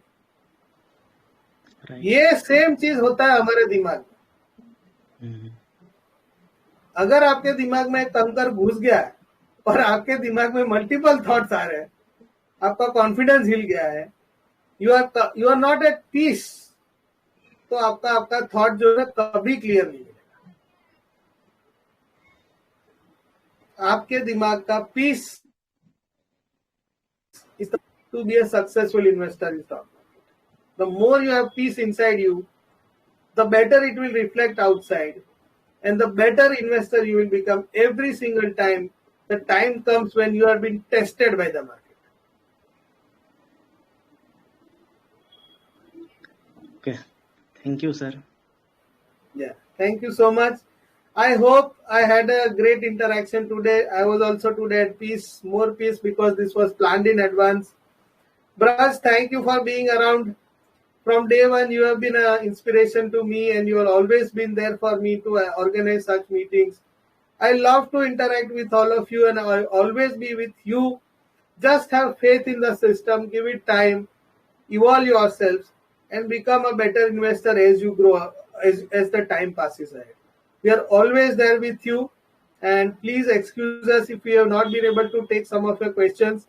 में। ये सेम चीज होता है हमारे दिमाग में। अगर आपके दिमाग में कंकर घुस गया है और आपके दिमाग में मल्टीपल थॉट्स आ रहे हैं, आपका कॉन्फिडेंस हिल गया है, you are not at peace, तो आपका थॉट जो है कभी क्लियर नहीं मिलेगा। आपके दिमाग का piece is to be a successful investor in stock market. The more you have peace inside you, the better it will reflect outside, and the better investor you will become every single time the time comes when you are being tested by the market. Okay. Thank you, sir. Yeah, thank you so much. I hope I had a great interaction today. I was also today at peace, more peace, because this was planned in advance. Braj, thank you for being around. From day one, you have been an inspiration to me, and you have always been there for me to organize such meetings. I love to interact with all of you, and I'll always be with you. Just have faith in the system, give it time, evolve yourselves, and become a better investor as you grow up, as the time passes ahead. We are always there with you, and please excuse us if we have not been able to take some of your questions.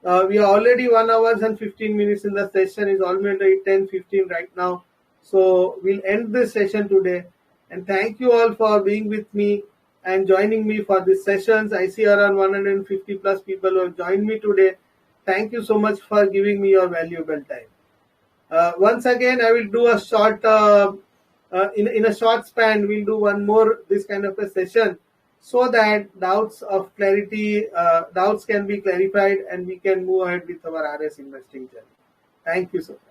We are already 1 hour and 15 minutes in the session. It's already 10:15 right now. So we'll end this session today. And thank you all for being with me and joining me for these sessions. I see around 150 plus people who have joined me today. Thank you so much for giving me your valuable time. Once again, I will do a short, in a short span, we'll do one more this kind of a session, so that doubts can be clarified and we can move ahead with our RS investing journey. Thank you so much.